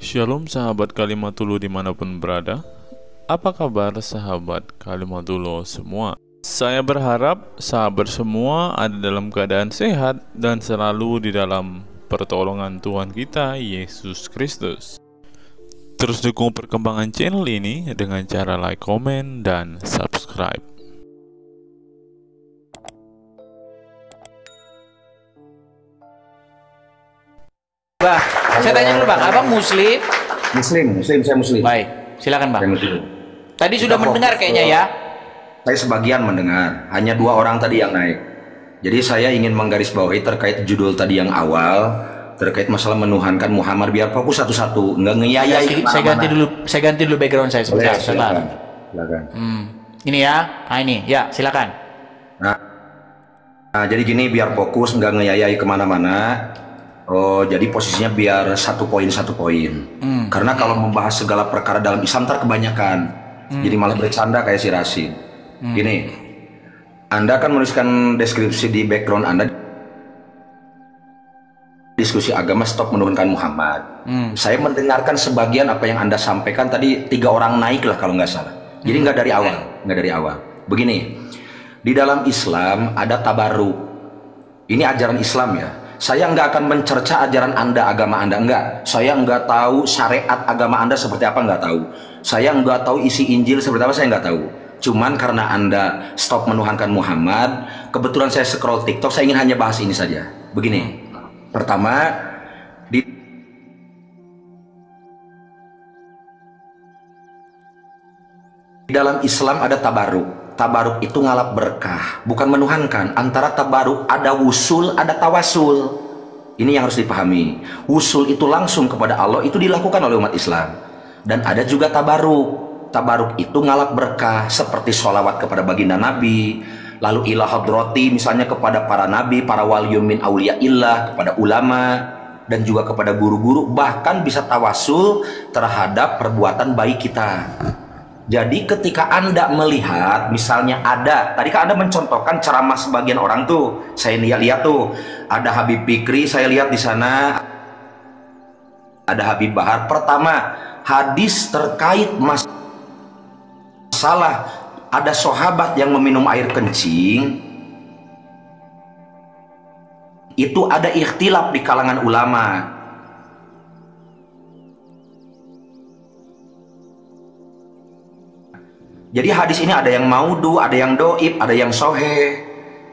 Shalom sahabat Kalimatulu dimanapun berada. Apa kabar sahabat Kalimatulu semua? Saya berharap sahabat semua ada dalam keadaan sehat dan selalu di dalam pertolongan Tuhan kita Yesus Kristus. Terus dukung perkembangan channel ini dengan cara like, komen, dan subscribe. Bang, saya tanya dulu bang, abang Muslim? Muslim, saya Muslim. Baik, silakan bang. Saya Muslim. Tadi sudah mendengar kayaknya ya? Saya sebagian mendengar, hanya 2 orang tadi yang naik. Jadi saya ingin menggarisbawahi terkait judul tadi yang awal, terkait masalah menuhankan Muhammad, biar fokus satu-satu, nggak ngeyayai. Saya ganti dulu background saya sebentar. Silakan. Ini ya, ini ya, silakan. Nah, jadi gini, biar fokus, nggak ngeyayai kemana-mana. Oh, jadi posisinya biar satu poin. Karena kalau membahas segala perkara dalam Islam kebanyakan, jadi malah bercanda kayak si Rasid. Gini, Anda kan menuliskan deskripsi di background Anda, diskusi agama stop menurunkan Muhammad. Saya mendengarkan sebagian apa yang Anda sampaikan tadi, 3 orang naik lah kalau nggak salah. Jadi nggak dari awal. Begini, di dalam Islam ada tabaruk. Ini ajaran Islam ya. Saya nggak akan mencerca ajaran Anda, agama Anda, enggak. Saya nggak tahu syariat agama Anda seperti apa, nggak tahu. Saya nggak tahu isi Injil seperti apa, saya nggak tahu. Cuman karena Anda stop menuhankan Muhammad, kebetulan saya scroll TikTok, saya ingin hanya bahas ini saja. Begini, pertama, di dalam Islam ada tabaruk. Tabaruk itu ngalap berkah, bukan menuhankan. Antara tabaruk ada wusul, ada tawasul. Ini yang harus dipahami. Wusul itu langsung kepada Allah, itu dilakukan oleh umat Islam. Dan ada juga tabaruk. Tabaruk itu ngalap berkah, seperti sholawat kepada baginda Nabi, lalu ila hadrati, misalnya kepada para nabi, para waliyun min auliyaillah, kepada ulama, dan juga kepada guru-guru. Bahkan bisa tawasul terhadap perbuatan baik kita. Jadi ketika Anda melihat, misalnya tadi kan Anda mencontohkan ceramah sebagian orang tuh, saya lihat tuh, ada Habib Fikri, saya lihat di sana, ada Habib Bahar. Pertama, hadis terkait masalah ada sahabat yang meminum air kencing, itu ada ikhtilaf di kalangan ulama. Jadi hadis ini ada yang maudu, ada yang doib, ada yang soheh.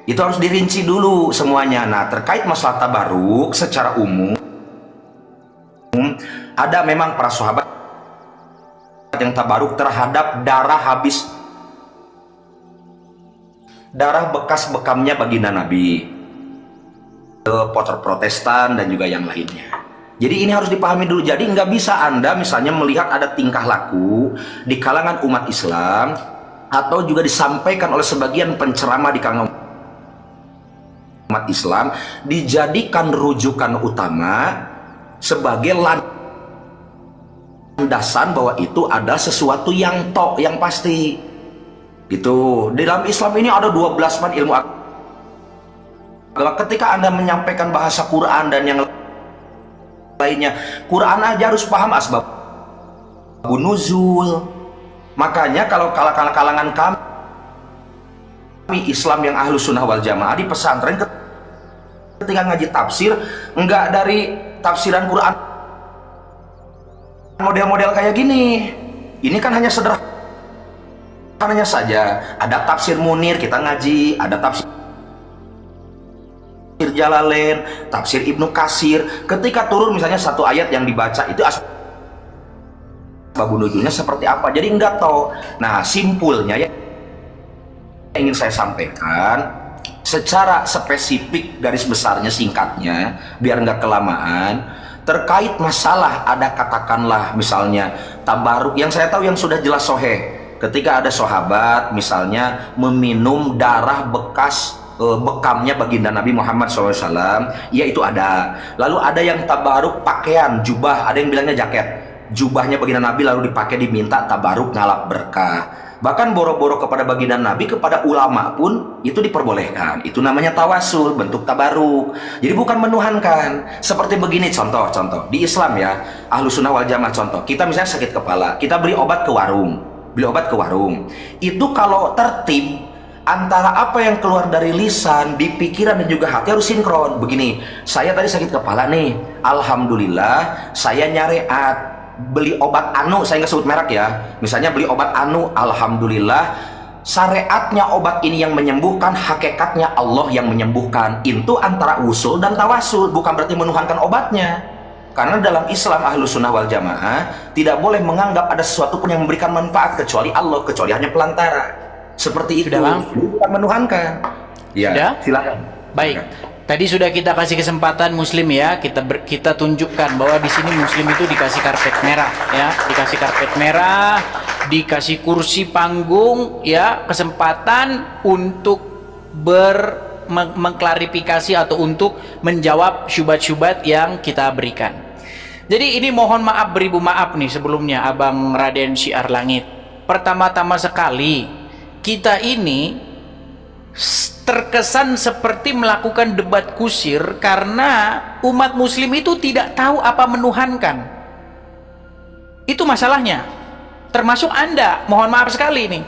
Itu harus dirinci dulu semuanya. Nah, terkait masalah tabaruk secara umum, ada memang para sahabat yang tabaruk terhadap darah bekas bekamnya baginda Nabi, Protestan dan juga yang lainnya. Jadi ini harus dipahami dulu. Jadi nggak bisa Anda misalnya melihat ada tingkah laku di kalangan umat Islam, atau juga disampaikan oleh sebagian penceramah di kalangan umat Islam, dijadikan rujukan utama sebagai landasan bahwa itu ada sesuatu yang yang pasti. Gitu. Di dalam Islam ini ada 12 ilmu agama. Ketika Anda menyampaikan bahasa Quran dan yang lainnya, Quran aja harus paham asbab nuzul. Makanya kalau kalangan kami Islam yang ahlu sunnah wal jamaah di pesantren, ketika ngaji tafsir, enggak dari tafsiran Quran model-model kayak gini. Ini kan hanya sederhananya saja. Ada tafsir Munir kita ngaji, ada tafsir Jalalain, tafsir Ibnu Katsir. Ketika turun misalnya satu ayat yang dibaca itu asbab nuzulnya seperti apa, jadi enggak tahu. Nah, simpulnya yang ingin saya sampaikan secara spesifik, garis besarnya, singkatnya, biar enggak kelamaan, terkait masalah ada katakanlah misalnya tabaruk yang saya tahu yang sudah jelas soheh, ketika ada sahabat misalnya meminum darah bekas bekamnya baginda Nabi Muhammad SAW, ya itu ada. Lalu ada yang tabaruk pakaian, jubah, ada yang bilangnya jaket. jubahnya baginda Nabi lalu dipakai diminta tabaruk ngalap berkah. Bahkan boro-boro kepada baginda Nabi, kepada ulama pun itu diperbolehkan. Itu namanya tawasul, bentuk tabaruk. Jadi bukan menuhankan. Seperti begini contoh di Islam ya, Ahlus Sunnah wal Jamaah contoh. Kita misalnya sakit kepala, kita beli obat ke warung. Itu kalau tertib antara apa yang keluar dari lisan, di pikiran dan juga hati harus sinkron. Begini, saya tadi sakit kepala nih, alhamdulillah saya nyariat beli obat anu, saya nggak sebut merek ya, misalnya beli obat anu, alhamdulillah syariatnya obat ini yang menyembuhkan, hakikatnya Allah yang menyembuhkan. Itu antara usul dan tawasul, bukan berarti menuhankan obatnya. Karena dalam Islam Ahlus Sunnah wal Jamaah tidak boleh menganggap ada sesuatu pun yang memberikan manfaat kecuali Allah, kecuali hanya pelantara. Seperti itu, bukan menuhankan. Ya, silakan. Baik. Tadi sudah kita kasih kesempatan Muslim ya, kita tunjukkan bahwa di sini Muslim itu dikasih karpet merah ya, dikasih karpet merah, dikasih kursi panggung ya, kesempatan untuk mengklarifikasi atau untuk menjawab syubhat-syubhat yang kita berikan. Jadi ini mohon maaf beribu maaf nih sebelumnya Abang Raden Syiar Langit. Pertama-tama sekali kita ini terkesan seperti melakukan debat kusir karena umat muslim itu tidak tahu apa menuhankan. Itu masalahnya, termasuk Anda, mohon maaf sekali nih.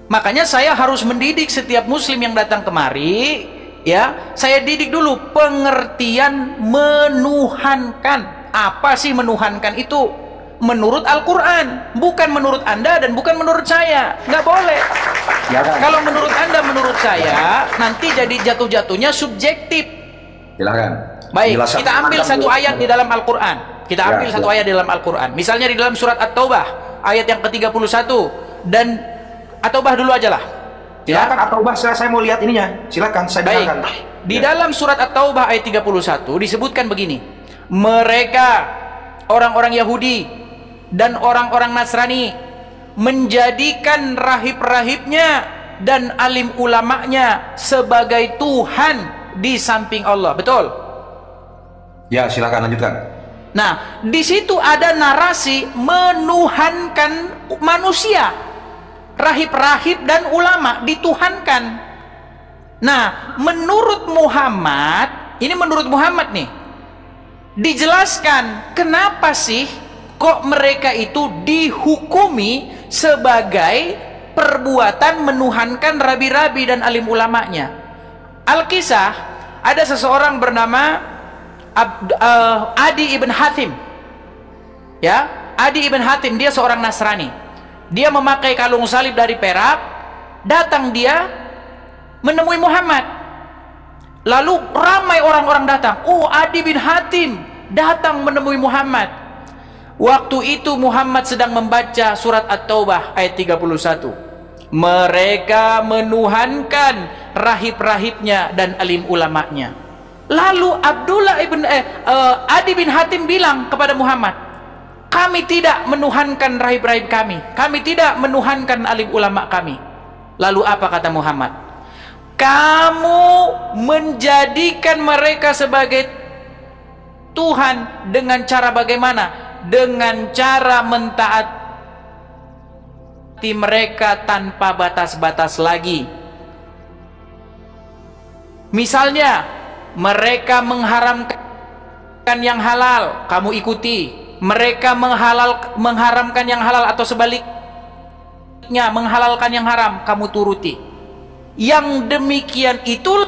Makanya saya harus mendidik setiap muslim yang datang kemari ya, saya didik dulu pengertian menuhankan. Apa sih menuhankan itu? Menurut Al-Quran, bukan menurut Anda dan bukan menurut saya. Nggak boleh ya, kan? Kalau menurut Anda, menurut saya, nanti jadi jatuh-jatuhnya subjektif. Silakan. Baik, kita ambil satu ayat di dalam Al-Quran. Kita ambil satu ayat di dalam Al-Quran. Misalnya di dalam surat At-Taubah ayat yang ke-31. Dan At-Taubah dulu aja lah. Silakan At-Taubah, saya mau lihat ininya. Silakan, saya dengarkan. Di dalam surat At-Taubah ayat 31 disebutkan begini. Mereka orang-orang Yahudi dan orang-orang Nasrani menjadikan rahib-rahibnya dan alim ulamanya sebagai Tuhan di samping Allah. Betul? Ya, silakan lanjutkan. Nah, di situ ada narasi menuhankan manusia. Rahib-rahib dan ulama dituhankan. Nah, menurut Muhammad, ini menurut Muhammad nih, dijelaskan kenapa sih kok mereka itu dihukumi sebagai perbuatan menuhankan rabi-rabi dan alim ulamanya. Al-Kisah, ada seseorang bernama Adi ibn Hatim ya, Adi ibn Hatim, dia seorang Nasrani. Dia memakai kalung salib dari perak. Datang dia menemui Muhammad, lalu ramai orang-orang datang. Oh, Adi bin Hatim datang menemui Muhammad. Waktu itu Muhammad sedang membaca surat At-Taubah ayat 31. Mereka menuhankan rahib-rahibnya dan alim ulamanya. Lalu Adi bin Hatim bilang kepada Muhammad, kami tidak menuhankan rahib-rahib kami. Kami tidak menuhankan alim ulama kami. Lalu apa kata Muhammad? Kamu menjadikan mereka sebagai Tuhan dengan cara bagaimana? Dengan cara mentaati mereka tanpa batas-batas lagi. Misalnya, mereka mengharamkan yang halal, kamu ikuti. Mereka mengharamkan yang halal atau sebaliknya, menghalalkan yang haram, kamu turuti. Yang demikian itu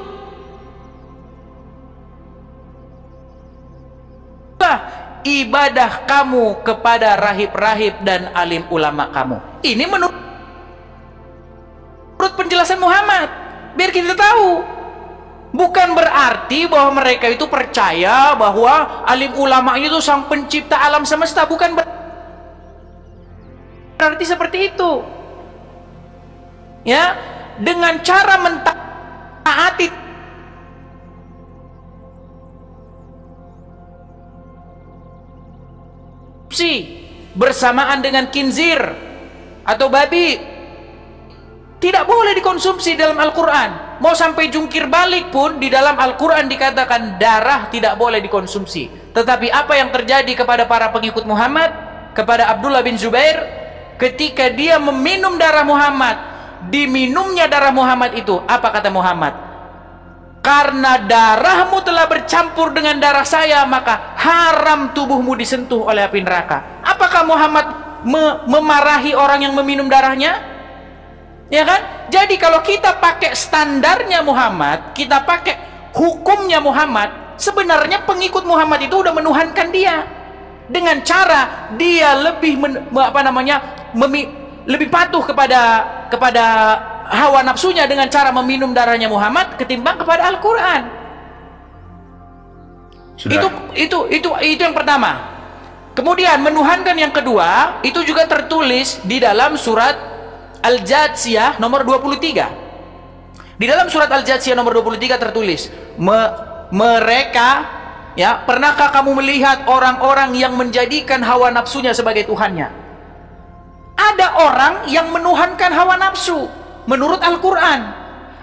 ibadah kamu kepada rahib-rahib dan alim ulama kamu. Ini menurut penjelasan Muhammad, biar kita tahu. Bukan berarti bahwa mereka itu percaya bahwa alim ulama itu sang pencipta alam semesta. Bukan berarti seperti itu ya. Dengan cara mentaati bersamaan dengan khinzir atau babi tidak boleh dikonsumsi dalam Al-Quran. Mau sampai jungkir balik pun di dalam Al-Quran dikatakan darah tidak boleh dikonsumsi. Tetapi apa yang terjadi kepada para pengikut Muhammad, kepada Abdullah bin Zubair, ketika dia meminum darah Muhammad, diminumnya darah Muhammad itu, apa kata Muhammad? Karena darahmu telah bercampur dengan darah saya, maka haram tubuhmu disentuh oleh api neraka. Apakah Muhammad memarahi orang yang meminum darahnya? Ya kan? Jadi kalau kita pakai standarnya Muhammad, kita pakai hukumnya Muhammad, sebenarnya pengikut Muhammad itu udah menuhankan dia dengan cara dia lebih lebih patuh kepada hawa nafsunya dengan cara meminum darahnya Muhammad ketimbang kepada Al-Quran. Itu yang pertama. Kemudian menuhankan yang kedua itu juga tertulis di dalam surat Al-Jathiyah nomor 23. Di dalam surat Al-Jathiyah nomor 23 tertulis, mereka, ya, pernahkah kamu melihat orang-orang yang menjadikan hawa nafsunya sebagai Tuhannya? Ada orang yang menuhankan hawa nafsu menurut Al-Quran.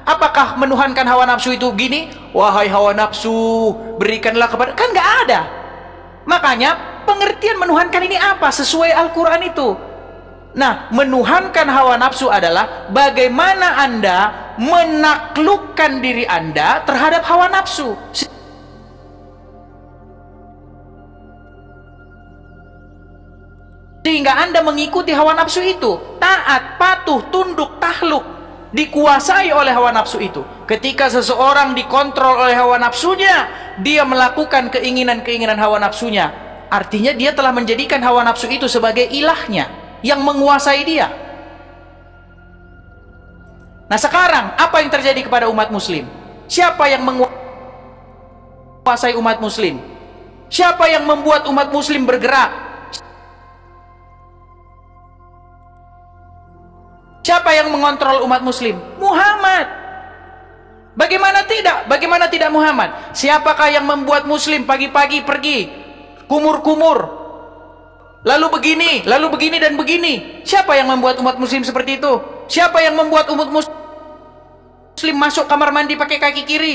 Apakah menuhankan hawa nafsu itu gini, wahai hawa nafsu, berikanlah kepada, kan nggak ada. Makanya pengertian menuhankan ini apa sesuai Al-Quran itu. Nah, menuhankan hawa nafsu adalah bagaimana Anda menaklukkan diri Anda terhadap hawa nafsu, sehingga Anda mengikuti hawa nafsu itu, taat, patuh, tunduk, takluk, dikuasai oleh hawa nafsu itu. Ketika seseorang dikontrol oleh hawa nafsunya, dia melakukan keinginan-keinginan hawa nafsunya, artinya dia telah menjadikan hawa nafsu itu sebagai ilahnya yang menguasai dia. Nah, sekarang apa yang terjadi kepada umat muslim? Siapa yang menguasai umat muslim? Siapa yang membuat umat muslim bergerak? Siapa yang mengontrol umat muslim? Muhammad. Bagaimana tidak? Bagaimana tidak Muhammad? Siapakah yang membuat muslim pagi-pagi pergi kumur-kumur, lalu begini dan begini? Siapa yang membuat umat muslim seperti itu? Siapa yang membuat umat muslim masuk kamar mandi pakai kaki kiri?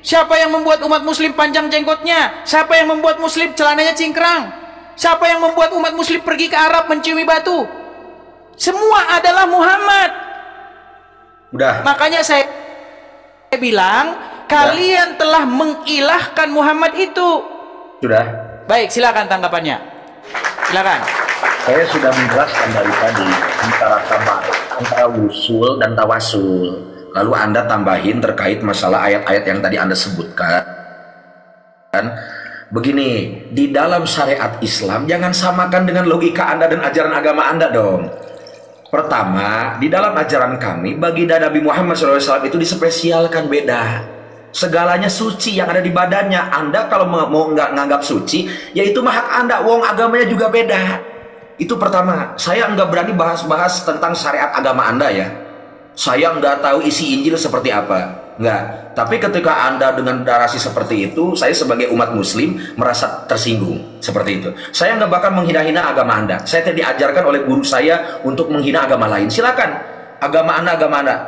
Siapa yang membuat umat muslim panjang jenggotnya? Siapa yang membuat muslim celananya cingkrang? Siapa yang membuat umat muslim pergi ke Arab menciumi batu? Semua adalah Muhammad. Udah. Makanya saya bilang, kalian telah mengilahkan Muhammad itu. Sudah. Baik, silakan tanggapannya. Silakan. Saya sudah menjelaskan dari tadi antara wusul dan tawasul. Lalu Anda tambahin terkait masalah ayat-ayat yang tadi Anda sebutkan. Begini, di dalam syariat Islam jangan samakan dengan logika Anda dan ajaran agama Anda dong. Pertama, di dalam ajaran kami, baginda Nabi Muhammad SAW itu dispesialkan beda. Segalanya suci yang ada di badannya. Anda kalau mau nggak nganggap suci, ya itu mah hak Anda. Wong agamanya juga beda. Itu pertama. Saya nggak berani bahas-bahas tentang syariat agama Anda ya. Saya nggak tahu isi Injil seperti apa. Nggak. Tapi ketika Anda dengan narasi seperti itu, saya sebagai umat muslim merasa tersinggung seperti itu. Saya nggak bakal menghina-hina agama Anda. Saya tidak diajarkan oleh guru saya untuk menghina agama lain. Silakan. Agama Anda,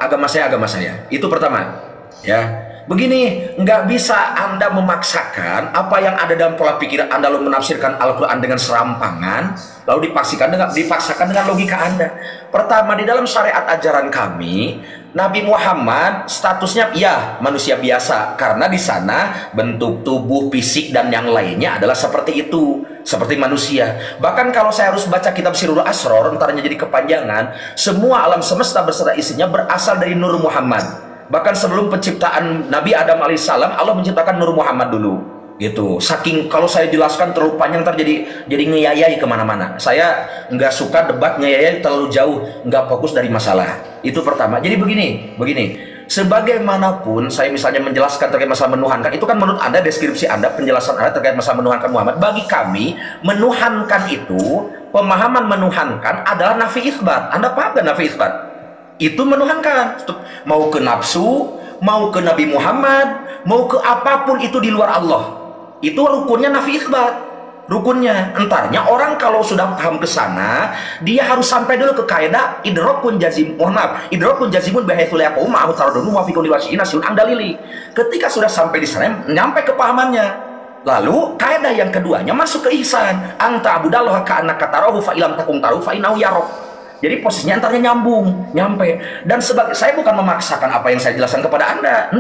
agama saya, agama saya. Itu pertama. Ya. Begini, nggak bisa Anda memaksakan apa yang ada dalam pola pikir Anda, lalu menafsirkan Al-Quran dengan serampangan, lalu dipaksakan dengan logika Anda. Pertama, di dalam syariat ajaran kami, Nabi Muhammad statusnya ya manusia biasa, karena di sana bentuk tubuh, fisik dan yang lainnya adalah seperti itu, seperti manusia. Bahkan kalau saya harus baca kitab Sirrul Asror, entarnya jadi kepanjangan, semua alam semesta beserta isinya berasal dari Nur Muhammad. Bahkan sebelum penciptaan Nabi Adam alaihissalam, Allah menciptakan Nur Muhammad dulu. Gitu. Saking kalau saya jelaskan terlalu panjang, ntar jadi ngeyayai kemana-mana. Saya nggak suka debat ngeyayai terlalu jauh, nggak fokus dari masalah. Itu pertama. Jadi begini. Sebagaimanapun saya misalnya menjelaskan terkait masalah menuhankan, itu kan menurut Anda, deskripsi Anda, penjelasan Anda terkait masalah menuhankan Muhammad. Bagi kami, menuhankan itu, pemahaman menuhankan adalah nafi isbat. Anda paham gak nafi isbat? Itu menuhankan, mau ke nafsu, mau ke Nabi Muhammad, mau ke apapun itu di luar Allah. Itu rukunnya nafi isbat. rukunnya. Entarnya orang kalau sudah paham ke sana, dia harus sampai dulu ke kaidah idrokun jazim, idrokun jazimun bihaitsu la yaqum ma'ahu taradun wa fi kulli wasi'in nasyun andalili. Ketika sudah sampai di sana, nyampe kepahamannya. Lalu kaidah yang keduanya masuk ke ihsan, anta abudallaha ka'annaka tarahu fa ilam takun tarahu fa innahu yarok. Jadi posisinya antaranya nyambung, nyampe. Dan sebagai saya bukan memaksakan apa yang saya jelaskan kepada Anda.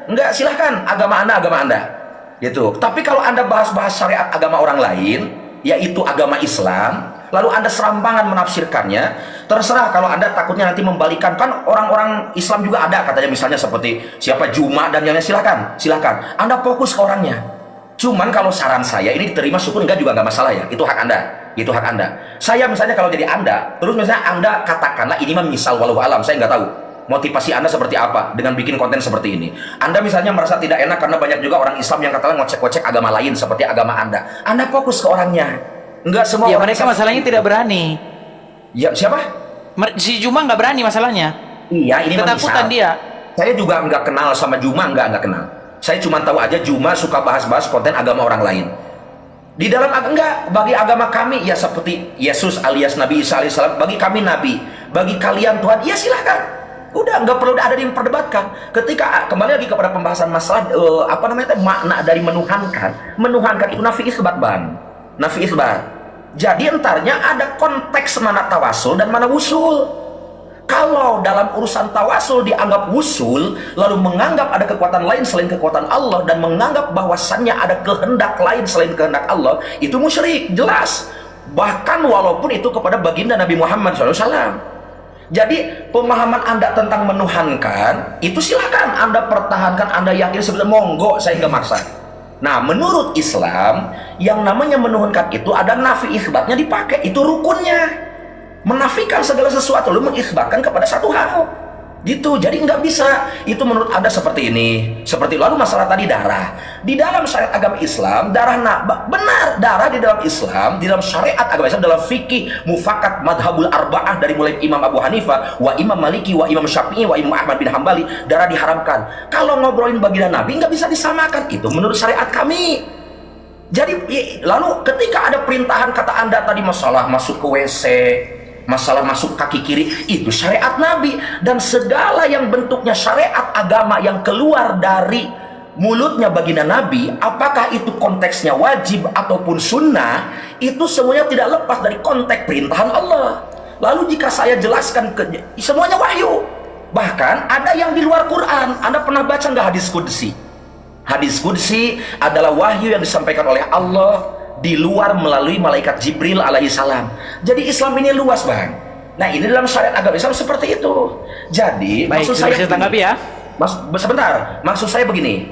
Enggak, silahkan agama Anda. Gitu. Tapi kalau Anda bahas-bahas syariat agama orang lain, yaitu agama Islam, lalu Anda serampangan menafsirkannya, terserah. Kalau Anda takutnya nanti membalikan, kan orang-orang Islam juga ada katanya, misalnya seperti siapa Juma dan yang lain, silahkan Anda fokus ke orangnya. Cuman kalau saran saya ini diterima syukur enggak juga nggak masalah ya, itu hak Anda. Saya misalnya kalau jadi Anda, terus misalnya Anda katakanlah ini mah misal walau alam, saya nggak tahu motivasi Anda seperti apa dengan bikin konten seperti ini. Anda misalnya merasa tidak enak karena banyak juga orang Islam yang katakan ngocek-ngocek agama lain seperti agama Anda. Anda fokus ke orangnya. Enggak semua ya, orang mereka masalahnya tidak berani. Ya, siapa? Si Juma nggak berani masalahnya. Iya, ini ketakutan dia. Saya juga nggak kenal sama Juma, nggak kenal. Saya cuma tahu aja Juma suka bahas-bahas konten agama orang lain. Di dalam bagi agama kami ya seperti Yesus alias Nabi Isa alaihissalam, bagi kami Nabi, bagi kalian Tuhan, ya silahkan. Udah nggak perlu ada yang memperdebatkan. Ketika kembali lagi kepada pembahasan masalah makna dari menuhankan itu nafi isbat bang, nafi isbat. Jadi entarnya ada konteks mana tawasul dan mana wusul. Kalau dalam urusan tawasul dianggap wusul, lalu menganggap ada kekuatan lain selain kekuatan Allah dan menganggap bahwasannya ada kehendak lain selain kehendak Allah, itu musyrik jelas. Bahkan walaupun itu kepada baginda Nabi Muhammad SAW. Jadi pemahaman Anda tentang menuhankan itu silahkan Anda pertahankan, Anda yakin sebenarnya, monggo, saya nggak maksa. Nah, menurut Islam yang namanya menuhankan itu ada nafi isbatnya dipakai, itu rukunnya. Menafikan segala sesuatu, lalu mengisbatkan kepada satu hal. Gitu, jadi nggak bisa. Itu menurut Anda seperti ini. Seperti lalu masalah tadi darah. Di dalam syariat agama Islam, darah benar, darah di dalam Islam, di dalam syariat agama Islam, dalam fikih mufakat madhabul arba'ah dari mulai Imam Abu Hanifah, wa Imam Maliki, wa Imam Syafi'i, wa Imam Ahmad bin Hambali, darah diharamkan. Kalau ngobrolin baginda Nabi nggak bisa disamakan. Itu menurut syariat kami. Jadi lalu ketika ada perintahan kata Anda tadi masalah masuk ke WC, masalah masuk kaki kiri, itu syariat Nabi. Dan segala yang bentuknya syariat agama yang keluar dari mulutnya baginda Nabi, apakah itu konteksnya wajib ataupun sunnah, itu semuanya tidak lepas dari konteks perintahan Allah. Lalu jika saya jelaskan semuanya wahyu. Bahkan ada yang di luar Quran. Anda pernah baca nggak hadis qudsi? Hadis qudsi adalah wahyu yang disampaikan oleh Allah di luar melalui malaikat Jibril alaihissalam. Jadi Islam ini luas bang. Nah ini dalam syariat agama Islam seperti itu. Jadi baik, maksud saya tanggapi ya. Sebentar, maksud saya begini.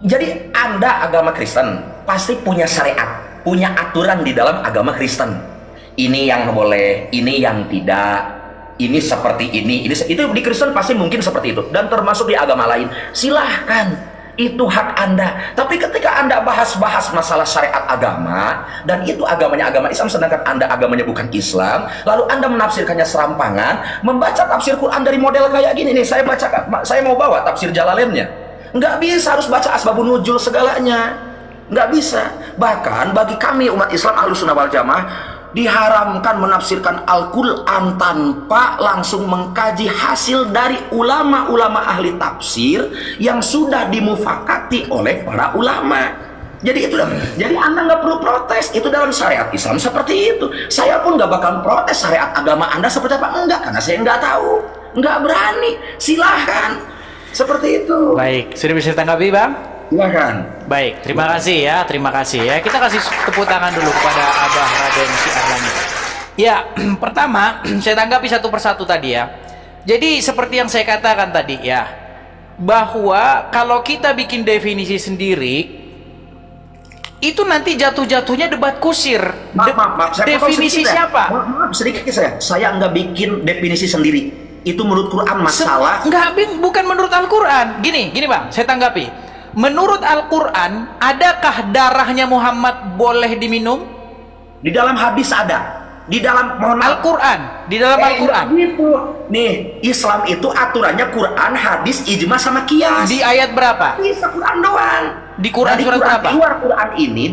Jadi Anda agama Kristen pasti punya syariat, punya aturan di dalam agama Kristen. Ini yang boleh, ini yang tidak. Ini seperti ini itu di Kristen pasti mungkin seperti itu. Dan termasuk di agama lain. Silahkan. Itu hak Anda. Tapi ketika Anda bahas-bahas masalah syariat agama dan itu agamanya agama Islam sedangkan Anda agamanya bukan Islam, lalu Anda menafsirkannya serampangan, membaca tafsir Quran dari model kayak gini nih, saya mau bawa tafsir Jalalainnya. Nggak bisa harus baca asbabun nuzul segalanya. Nggak bisa. Bahkan bagi kami umat Islam Ahlussunnah wal Jamaah diharamkan menafsirkan Al-Quran tanpa langsung mengkaji hasil dari ulama-ulama ahli tafsir yang sudah dimufakati oleh para ulama. Jadi itu, jadi Anda nggak perlu protes. Itu dalam syariat Islam seperti itu. Saya pun nggak bakal protes syariat agama Anda seperti apa, enggak, karena saya nggak tahu, nggak berani. Silahkan seperti itu. Baik, sudah bisa tanggapi bang? Silahkan. Baik, terima kasih ya. Kita kasih tepuk tangan dulu kepada Abah Raden Syahrini. Ya, pertama saya tanggapi satu persatu tadi ya. Jadi seperti yang saya katakan tadi ya, bahwa kalau kita bikin definisi sendiri, itu nanti jatuh-jatuhnya debat kusir. Maaf, definisi siapa? Maaf, sedikit saya nggak bikin definisi sendiri. Itu menurut Quran masalah. Bukan menurut Al-Quran. Gini bang, saya tanggapi. Menurut Al-Quran, adakah darahnya Muhammad boleh diminum? Di dalam hadis ada. Di dalam, mohon maaf, Al-Quran, di dalam Al-Quran. Gitu. Nih, Islam itu aturannya Quran, hadis, ijma sama qiyas. Di ayat berapa? Bisa Quran doang. Di Quran surat berapa? Di luar Quran ini,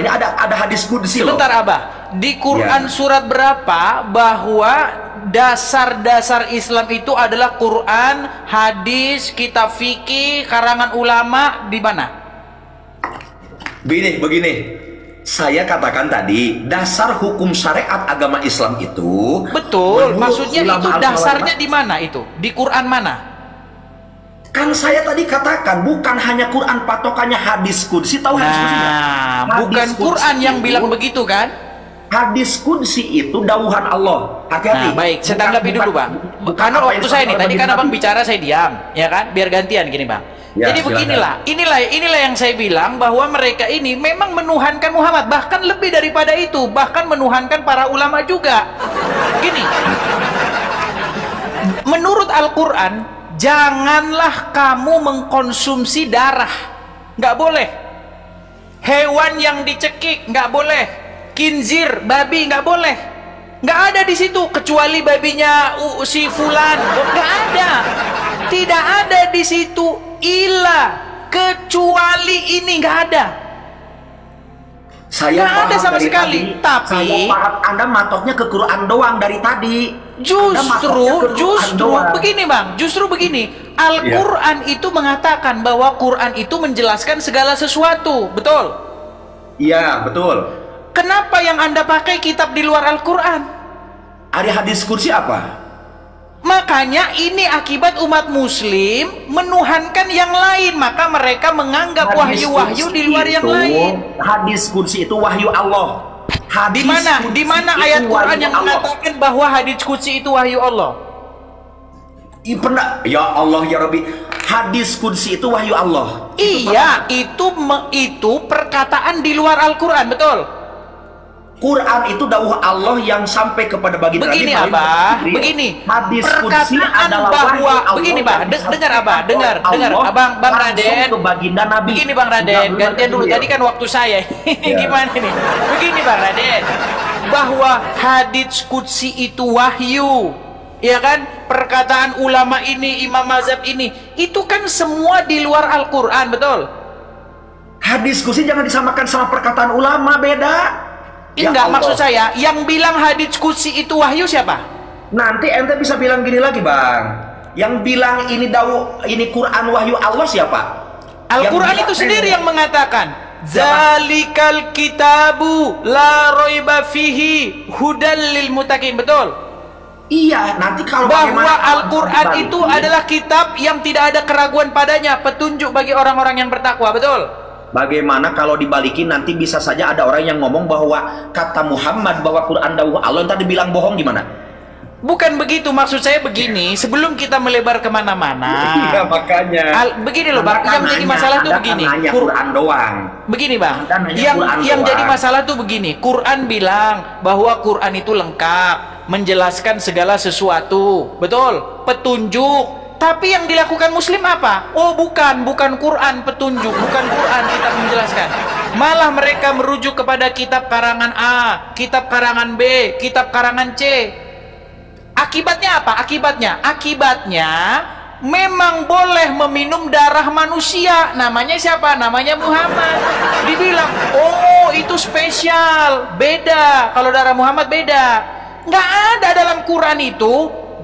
ada hadis qudsi loh. Sebentar Abah, di Quran Ya. surat berapa bahwa dasar-dasar Islam itu adalah Quran, hadis, kitab fikih, karangan ulama, di mana? Begini. Saya katakan tadi, dasar hukum syariat agama Islam itu Betul, menurut maksudnya ulama itu al-ulama, dasarnya di mana itu? Di Quran mana? kan saya tadi katakan bukan hanya Quran patokannya, hadis qudsi, tahu hadis qudsi nggak? Nah, Hadis bukan qudsi Quran yang itu- bilang begitu kan? Hadis qudsi itu dauhan Allah. Hati-hati. Nah, baik, saya tanggapi dulu, Bang. Karena apa waktu yang saya nih, disampaikan tadi kan Nabi. Abang bicara, saya diam, ya kan? Biar gantian gini, Bang. Ya, Jadi silakan. inilah yang saya bilang bahwa mereka ini memang menuhankan Muhammad, bahkan lebih daripada itu, bahkan menuhankan para ulama juga. Gini, menurut Al-Quran, janganlah kamu mengkonsumsi darah, nggak boleh. Hewan yang dicekik nggak boleh, khinzir, babi nggak boleh, nggak ada di situ kecuali babinya si fulan, nggak ada, tidak ada di situ ilah kecuali ini, nggak ada. Saya Nggak ada paham sama dari sekali. tadi. Tapi saya paham Anda matoknya ke Quran doang dari tadi. Anda matoknya ke Quran Justru doang. begini Bang, justru begini. Al-Quran itu mengatakan bahwa Quran itu menjelaskan segala sesuatu, betul? Iya, betul. Kenapa yang Anda pakai kitab di luar Al-Quran? Ada hadis kursi apa? Makanya ini akibat umat muslim menuhankan yang lain, maka mereka menganggap Hadis wahyu-wahyu di luar yang itu- lain. Hadis kursi itu wahyu Allah. Di Hadis mana? qudsi Di mana itu ayat Quran wahyu yang Allah. mengatakan bahwa hadis qudsi itu wahyu Allah? Pernah? Ya Allah ya Rabbi. Hadis kursi itu wahyu Allah. Iya, itu perkataan di luar Al-Quran, betul? Quran itu dawuh Allah yang sampai kepada baginda Begini Nabi Muhammad Abah, Jibril. begini. Hadis kursi Perkataan adalah bahwa wahyu Allah begini Bah, yang dengar Abah, disampaikan oleh dengar Allah Bang langsung Raden. ke baginda Nabi. Begini Bang Raden, gantian dulu. Tadi kan waktu saya. Gimana ini? Begini Bang Raden, bahwa hadits qudsi itu wahyu, ya kan? Perkataan ulama ini, imam mazhab ini, itu kan semua di luar Al-Quran, betul? Hadis kursi jangan disamakan sama perkataan ulama, beda. Ya Enggak, Allah. maksud saya, yang bilang hadits qudsi itu wahyu siapa? Nanti ente bisa bilang gini lagi, Bang. Yang bilang ini ini Quran wahyu Allah siapa? Al-Quran itu sendiri yang mengatakan, Zalikal kitabu la roiba fihi hudal lil muttaqin, betul? Iya, nanti kalau Bahwa bagaimana kalau Al-Quran dibalikin, itu adalah kitab yang tidak ada keraguan padanya, petunjuk bagi orang-orang yang bertakwa, betul? bagaimana kalau dibalikin nanti bisa saja ada orang yang ngomong bahwa kata Muhammad bahwa Quran dawuh Allah, tadi bilang bohong gimana? Bukan begitu, maksud saya begini, sebelum kita melebar kemana-mana. Iya, makanya. Begini loh Bang, yang jadi masalah tuh begini. Quran doang. Begini Bang, Anda nanya yang Quran jadi doang. masalah tuh begini. Quran bilang bahwa Quran itu lengkap, menjelaskan segala sesuatu, betul, petunjuk. Tapi yang dilakukan Muslim apa? Oh bukan Quran petunjuk, bukan Quran kitab menjelaskan. Malah mereka merujuk kepada kitab karangan A, kitab karangan B, kitab karangan C. Akibatnya apa? Akibatnya memang boleh meminum darah manusia. Namanya siapa? Namanya Muhammad. Dibilang, oh itu spesial, beda. Kalau darah Muhammad beda. Nggak ada dalam Quran itu,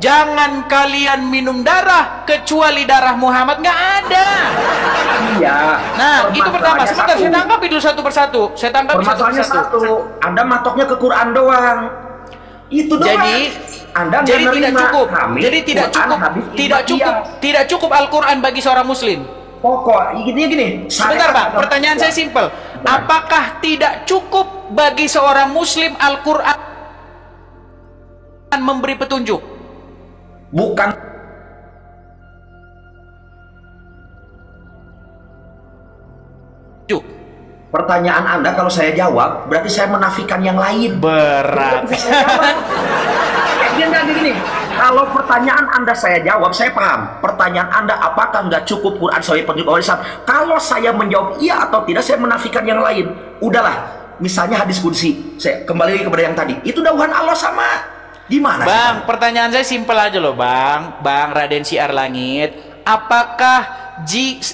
jangan kalian minum darah kecuali darah Muhammad. Nggak ada. Iya. Nah, itu pertama. Sebentar, saya tangkapi dulu satu persatu. Permasalahannya satu. Anda matoknya ke Quran doang. Itu doang. Anda Jadi tidak cukup. kami, Jadi tidak Quran, cukup. hadis, Tidak ijma, cukup. qiyas. Tidak cukup Al-Quran bagi seorang Muslim. Pokok gini. Sebentar Pak, pertanyaan saya simpel. Apakah tidak cukup bagi seorang Muslim Al-Quran memberi petunjuk? Bukan. Pertanyaan Anda kalau saya jawab, berarti saya menafikan yang lain. Berat. Gini. Kalau pertanyaan Anda saya jawab, saya paham. Pertanyaan Anda, apakah nggak cukup Quran sebagai petunjuk Islam? Kalau saya menjawab iya atau tidak, saya menafikan yang lain. Udahlah, misalnya hadis qudsi, saya kembali kepada yang tadi, itu dauhan Allah sama gimana? Bang, pertanyaan saya simpel aja loh, Bang. Bang Raden Syiar Langit, apakah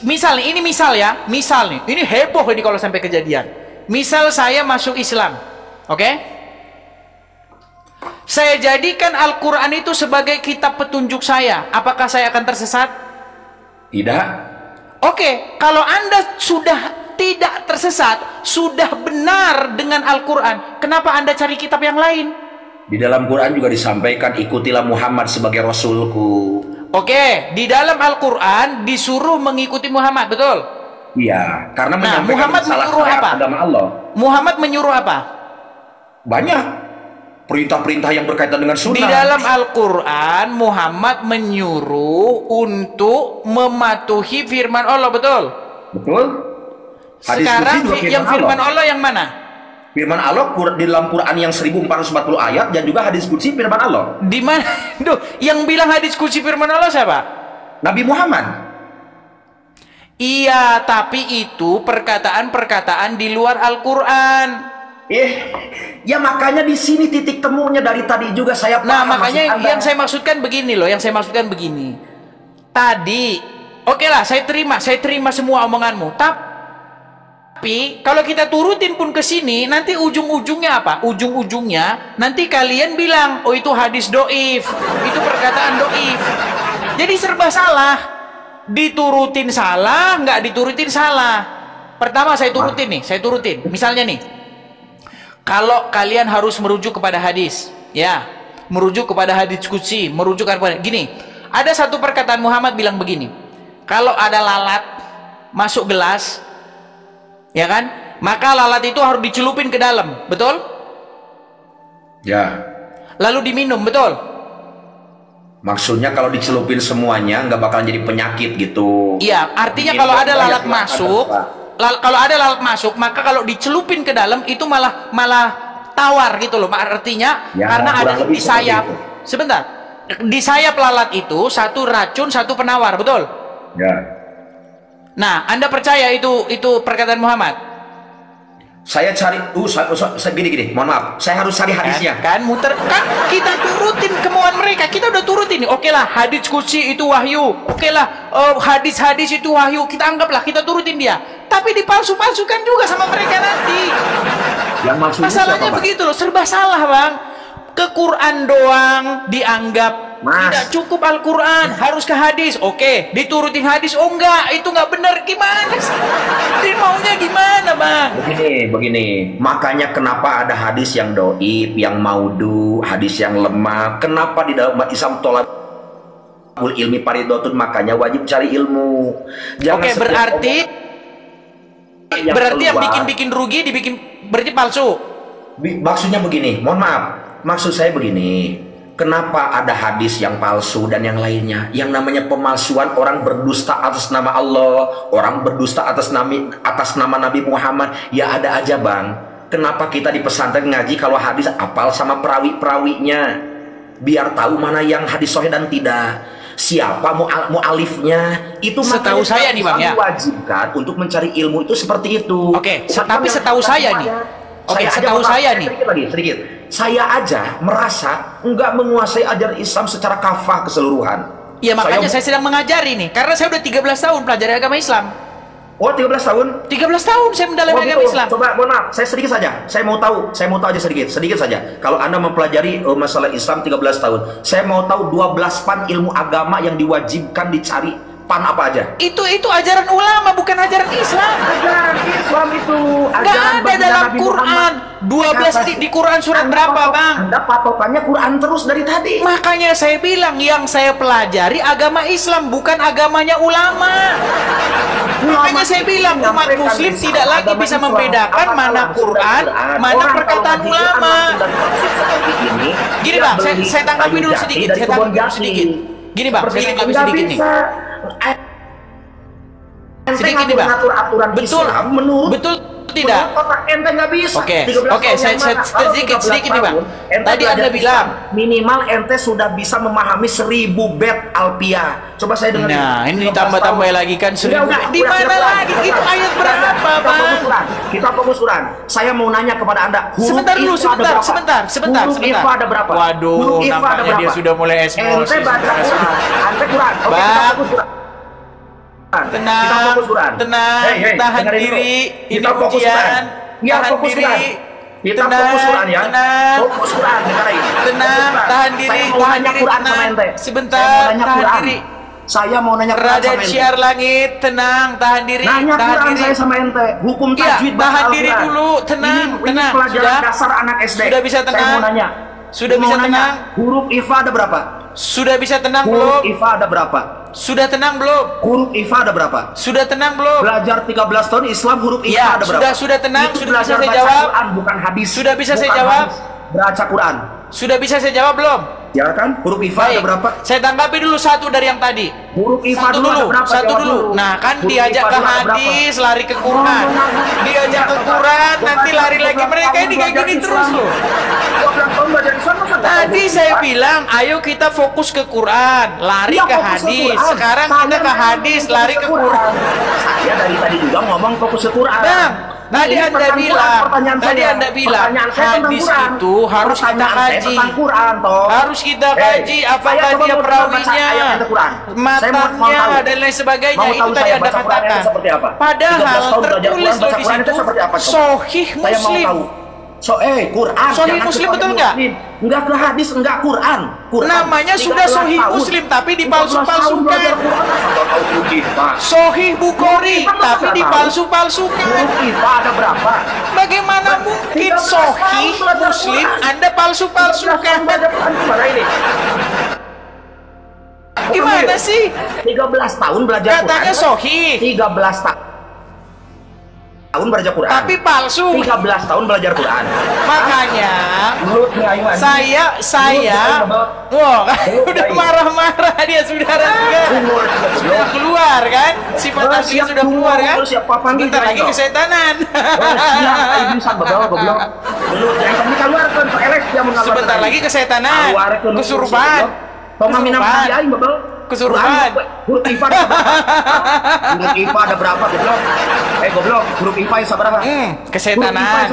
misal nih, ini misal ya, misal nih, ini heboh ini kalau sampai kejadian. Misal saya masuk Islam, oke? Saya jadikan Al-Quran itu sebagai kitab petunjuk saya, apakah saya akan tersesat? Tidak. Oke, kalau Anda sudah tidak tersesat, sudah benar dengan Al-Quran, kenapa Anda cari kitab yang lain? Di dalam Quran juga disampaikan, ikutilah Muhammad sebagai Rasulku. Oke, di dalam Al-Quran disuruh mengikuti Muhammad, betul? Iya, karena Nah, menyampaikan Muhammad salah menyuruh apa? agama Allah. Muhammad menyuruh apa? Banyak perintah-perintah yang berkaitan dengan sunnah. Di dalam Al-Quran, Muhammad menyuruh untuk mematuhi firman Allah, betul? Betul. Hadis Sekarang qudsi juga yang firman Allah yang mana? Firman Allah di dalam Quran yang 1440 ayat dan juga hadis qudsi firman Allah. Di mana? Duh, yang bilang hadis qudsi firman Allah siapa? Nabi Muhammad. Iya, tapi itu perkataan-perkataan di luar Al-Quran. Ya makanya di sini titik temunya dari tadi juga saya paham. Nah, makanya maksud Anda. yang saya maksudkan begini loh, yang saya maksudkan begini. Tadi, oke lah, saya terima semua omonganmu. Tapi kalau kita turutin pun ke sini, nanti ujung-ujungnya apa? Ujung-ujungnya nanti kalian bilang, oh itu hadis doif, itu perkataan doif. Jadi serba salah. Diturutin salah, nggak diturutin salah. Pertama saya turutin. Misalnya nih, kalau kalian harus merujuk kepada hadis, ya, merujuk kepada hadis qudsi, merujuk kepada gini. Ada satu perkataan Muhammad bilang begini, kalau ada lalat masuk gelas, ya kan, maka lalat itu harus dicelupin ke dalam, betul? Ya. Lalu diminum, betul? Maksudnya kalau dicelupin semuanya nggak bakal jadi penyakit gitu. Iya, artinya kalau ada lalat masuk, kalau ada lalat masuk, maka kalau dicelupin ke dalam itu malah tawar gitu loh. Artinya Ya, karena ada kurang lebih di sayap. seperti itu. Sebentar. Di sayap lalat itu satu racun, satu penawar, betul? Ya. Nah, Anda percaya itu perkataan Muhammad? Saya cari, gini, mohon maaf, saya harus cari hadisnya. Kan muter, kan kita turutin kemauan mereka, kita udah turutin. Oke lah, hadis qudsi itu wahyu. Oke lah, hadis-hadis itu wahyu. Kita anggaplah, kita turutin dia. Tapi dipalsu-palsukan juga sama mereka nanti. Yang maksudnya Masalahnya siapa, begitu loh, serba salah bang. Ke Quran doang dianggap tidak cukup Al-Quran, harus ke hadis. Oke, diturutin hadis. Oh enggak, itu enggak benar. Gimana sih? Dia maunya gimana bang? Begini. Makanya kenapa ada hadis yang doib, yang maudu, hadis yang lemah. Kenapa di dalam umat Islam tolabul ilmi paridotun, makanya wajib cari ilmu. Oke, berarti yang bikin rugi berarti palsu. Maksudnya begini, mohon maaf. Maksud saya begini, kenapa ada hadis yang palsu dan yang lainnya? Yang namanya pemalsuan, orang berdusta atas nama Allah, orang berdusta atas nama Nabi Muhammad, ya ada aja bang. Kenapa kita di pesantren ngaji kalau hadis apal sama perawi-perawinya, biar tahu mana yang hadis sahih dan tidak, siapa mu'alifnya. Itu setahu saya nih bang ya, diwajibkan untuk mencari ilmu itu seperti itu. Oke, tapi setahu saya nih, sedikit. Saya aja merasa enggak menguasai ajaran Islam secara kafah keseluruhan. Ya makanya saya sedang mengajari nih, karena saya udah 13 tahun pelajari agama Islam. Oh, 13 tahun? 13 tahun saya mendalami agama Islam. Coba, mohon maaf, saya sedikit saja. Saya mau tahu aja sedikit saja. Kalau Anda mempelajari masalah Islam 13 tahun, saya mau tahu 12 pan ilmu agama yang diwajibkan dicari. Pan apa aja? Itu ajaran ulama, bukan ajaran Islam. Ajaran Islam itu. Nggak ada dalam Quran. 12 di Quran surat berapa, Bang? Anda patokannya Quran terus dari tadi. Makanya saya bilang yang saya pelajari agama Islam, bukan agamanya ulama. Makanya saya bilang umat muslim tidak lagi bisa membedakan mana Quran, mana perkataan ulama. Gini Bang, saya tanggapi dulu sedikit. Gini Bang, saya tanggapi sedikit nih. sedikit nih Bang. mengatur aturan Betul, Islam menurut betul tidak? menurut otak ente nggak bisa. Oke, 13 oke, tahun saya yang mana? Kalau sedikit 13 nih Bang. tahun, ente Tadi belajar Anda bilang Islam, minimal ente sudah bisa memahami 1000 bait alfiah. Coba saya dengar. nah, ini ditambah-tambah lagi kan 1000. Di mana lagi? Itu ayat berapa, Bang? Kita fokus Quran. Saya mau nanya kepada Anda, huruf Sebentar dulu, ifa ada berapa? sebentar. Huruf ifa ada berapa? Waduh, Huruf ifa ada nampaknya dia berapa? sudah mulai emosi. Ente baca Quran. Ente Quran. Oke, kita Bang. fokus Quran. Tenang, Kita fokus Quran. tenang, tahan dengerin dulu. diri. Ini Kita fokus ujian. Quran. Ya, Tahan fokus diri. Quran. Kita Tenang, fokus Quran ya. tenang. Fokus Quran, dengerin. Tenang, Fokus Quran. tahan diri, Saya mau tahan nanya diri, Quran sama tenang. ente. Sebentar, Saya mau nanya tahan Quran. diri. Saya mau nanya Quran sama Raden ente. Syiar Langit, tenang, tahan diri, Nanya tahan Quran diri. saya sama ente. Hukum Iya, tajwid tahan bahasa diri Al-Quran. dulu, tenang, Ini tenang. pelajaran Sudah? dasar anak SD. Sudah bisa Saya tenang? mau nanya. Sudah Mau bisa nanya, tenang? Huruf ifa ada berapa? Sudah bisa tenang Huruf belum? ifa ada berapa? Sudah tenang belum? Huruf ifa ada berapa? Sudah tenang belum? Belajar 13 tahun Islam huruf ifa Ya, ada berapa? sudah tenang, Itu sudah bisa belajar saya baca jawab. Quran, bukan hadis. Sudah bisa saya Bukan jawab. hadis. Baca Quran. Sudah bisa saya jawab belum? Ya kan? Huruf ifa ada Baik, berapa? saya tanggapi dulu satu dari yang tadi. Huruf ifa Satu dulu ada dulu, berapa? satu Jawab dulu. Nah, kan Huruf diajak ifa ke dulu ada berapa? hadis, lari ke Quran. Diajak ke Quran, nanti lari lagi. Mereka ini kayak gini terus loh. 12 tahun belajar Islam masa nggak tahu Tadi huruf saya ifa? bilang, ayo kita fokus ke Quran, lari Iya, ke fokus ke hadis. Quran. Sekarang Saya kita ke memang hadis, fokus lari ke Quran. Saya dari tadi juga ngomong fokus ke Quran. Bang, tadi Ini Anda tentang bilang, Quran, pertanyaan tadi saya. Anda bilang, Pertanyaan saya tentang hadis Quran. itu harus kita Pertanyaan saya kaji. tentang Quran, toh. Harus kita Hei, kaji saya apakah coba dia mau baca perawinya, ayat Quran. Saya mau matanya tahu. dan lain sebagainya. Mau Itu tahu tadi saya Anda baca Quran itu katakan. seperti apa? 13 Padahal tahun belajar tertulis Quran, baca loh di Quran itu situ seperti apa, coba? Sahih Saya mau Muslim. tahu. Quran. Sahih jangan Muslim ke betul Sahih nggak? Muslim. Enggak ke hadis, enggak Quran. Quran. Namanya 13 sudah Sahih tahun. Muslim, tapi 13 tahun dipalsu-palsukan. belajar Quran, masa nggak tahu huruf ifa? Sahih Bukhari, Masa tapi nggak tahu? dipalsu-palsukan. Huruf ifa ada berapa? Bagaimana mungkin 13 Sahih tahun belajar Muslim Quran. Anda 13 palsu-palsukan? tahun belajar Quran gimana ini? Gimana sih? 13 tahun belajar Katanya Quran. Sahih, 13 tahun belajar Quran. tapi palsu. 13 tahun belajar Quran. Makanya Mulutnya Iwan. saya wah udah marah-marah dia saudara sudah keluar kan sifat aslinya sudah keluar kan bentar lagi kesetanan sebentar lagi kesetanan kesurupan kesurupan huruf IPA ada berapa goblok? Goblok, huruf IPA yang sabaraha? kesetanan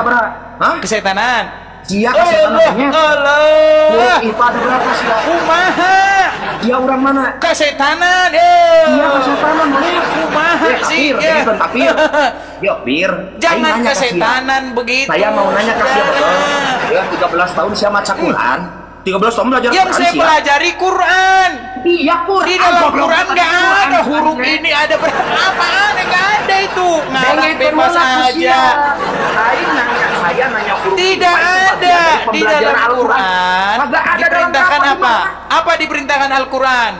Hah? kesetanan Dia kesetanannya. Allah IPA ada berapa sih? kumaha Dia orang mana? kesetanan Dia kesetanan mana? kumaha sih Ini tentang pir. Yo, pir. jangan kesetanan begitu Saya mau nanya ke siapa? Ya, 13 tahun saya baca Quran. 13 tahun belajar yang Quran saya sih. pelajari Quran. Iya, Quran. Di dalam Quran nggak ada huruf ini ada berapaan, nggak ada itu. Ngarang bebas aja. Saya nanya huruf Tidak ada di dalam Al-Quran. Diperintahkan apa? Apa diperintahkan Al-Quran?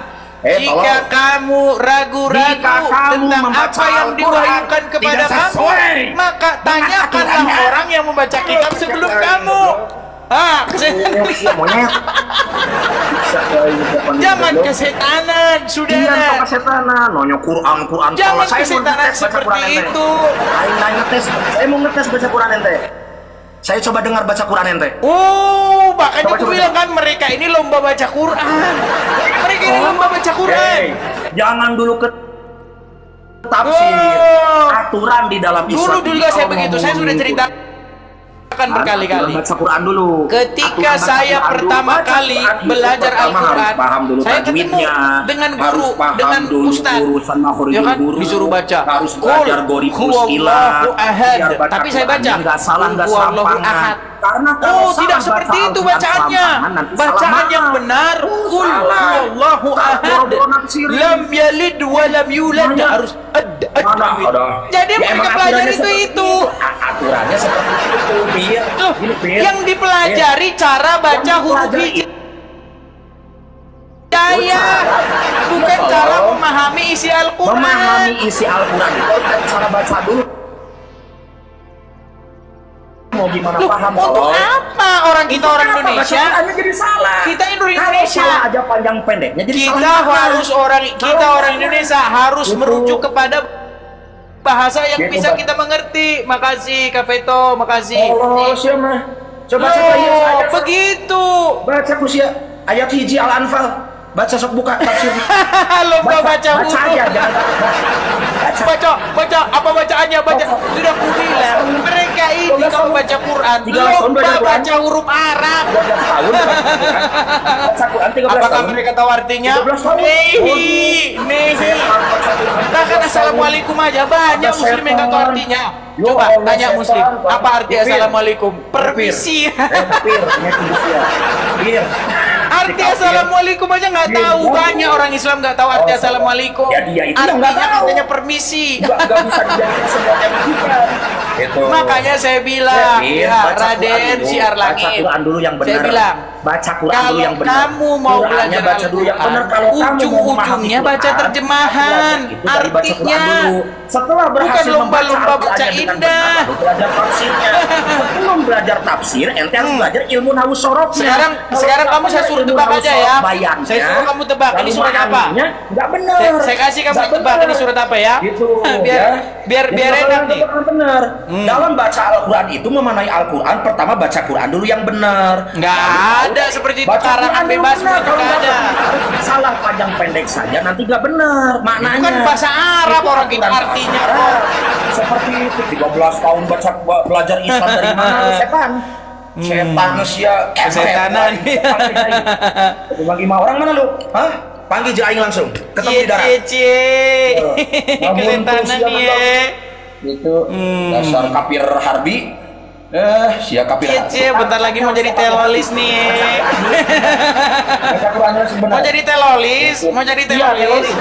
Jika kamu ragu-ragu tentang apa yang diwahyukan kepada kamu, maka tanyakanlah orang yang membaca kitab sebelum kamu. Jangan kesetanan, saudara. Kesetanan, nanya Quran. Jangan kesetanan seperti itu. Saya mau ngetes baca Quran ente. Saya coba dengar baca Quran ente. Oh, makanya aku bilang kan mereka ini lomba baca Quran. Mereka ini lomba baca Quran. Jangan dulu ke tafsir. Aturan di dalam Islam. Dulu saya begitu. Saya sudah cerita berkali-kali. Baca Quran dulu. Ketika saya pertama kali belajar Al-Quran, saya ketemu dengan guru, dengan ustaz. Ya kan, disuruh baca. Qul huwallahu ahad. Tapi saya baca. Qul huwallahu ahad. Oh, tidak seperti itu bacaannya. Bacaan yang benar. Qul huwallahu ahad. Lam yalid wa lam yulad. Harus jadi mereka pelajari itu. Aturannya seperti itu. Yang dipelajari cara baca huruf hijaiyah, bukan cara memahami isi Al-Quran. Memahami isi Al-Quran itu cara baca dulu. Mau gimana paham? Untuk apa orang kita orang Indonesia? Jadi salah. Kita Indonesia salah aja panjang pendeknya jadi kita harus kita orang Indonesia harus merujuk kepada bahasa yang Gitu, bisa Pak. kita mengerti. Makasih Kak Veto, makasih. Allah siapa? Coba Loh, ayat begitu. baca kusia ayat hiji Al-Anfal. Baca sok buka tafsir. Lomba baca baca huruf. aja jangan baca. Baca apa bacaannya? Baca. Sudah kubilang, mereka ini kalau baca Quran 13 tahun lomba belajar Quran. baca huruf Arab. 12 tahun baca Quran 13 Apakah tahun. mereka tahu artinya? 13 tahun. Nehi. Bahkan assalamualaikum aja banyak muslim yang nggak tahu artinya. Yo, Coba Allah, tanya setan, muslim, Pak. apa arti Pir. assalamualaikum? Permisi. Pir, Pir. Arti assalamualaikum aja nggak tahu. Banyak orang Islam nggak tahu arti assalamualaikum. Ya, dia itu yang nggak Artinya tahu. katanya permisi. Enggak bisa dijadikan semuanya begitu. Gitu. Makanya saya bilang, Pir, ya baca Quran Raden dulu. Siar Baca Langit. Quran dulu yang benar. Saya bilang, baca Quran kalau dulu yang benar. kamu mau Qurannya belajar baca dulu yang benar. Al-Quran, Kalau kamu mau memahami ujung-ujungnya baca Quran, terjemahan, itu dari baca Quran artinya. dulu. Setelah berhasil Bukan lomba-lomba membaca baca Al-Qurannya dengan indah. benar, baru belajar tafsirnya. Sebelum belajar tafsir, ente harus belajar ilmu nahwu sorofnya. Sekarang kamu saya suruh tebak aja ya. Bayannya, Saya suruh kamu tebak, ini lalu surat apa? memahaminya, nggak benar. Saya kasih kamu Nggak tebak benar. ini surat apa ya? Gitu, biar Jadi enak kalau nih. yang benar. Dalam baca Al-Quran itu memanai Al-Quran, pertama baca Quran dulu yang benar. Nggak ada seperti itu, Baca karangan Quran dulu bebas benar. begitu Kalau nggak ada. salah panjang pendek saja nanti nggak benar maknanya. Itu kan bahasa Arab, Itu orang kita Al-Quran artinya bahasa kok. Arab. Seperti itu 13 tahun belajar Islam dari mana? Setan. Setan sia Kesetanan. Bagi orang mana lu? Hah? Panggil Jaing langsung. Ketemu di darat. Cie. Kesetanan ya. Itu dasar kafir harbi. Sia kafir harbi. Cie, bentar lagi mau jadi teroris nih. Baca Qurannya sebenarnya. Mau jadi teroris, mau jadi Iya, teroris.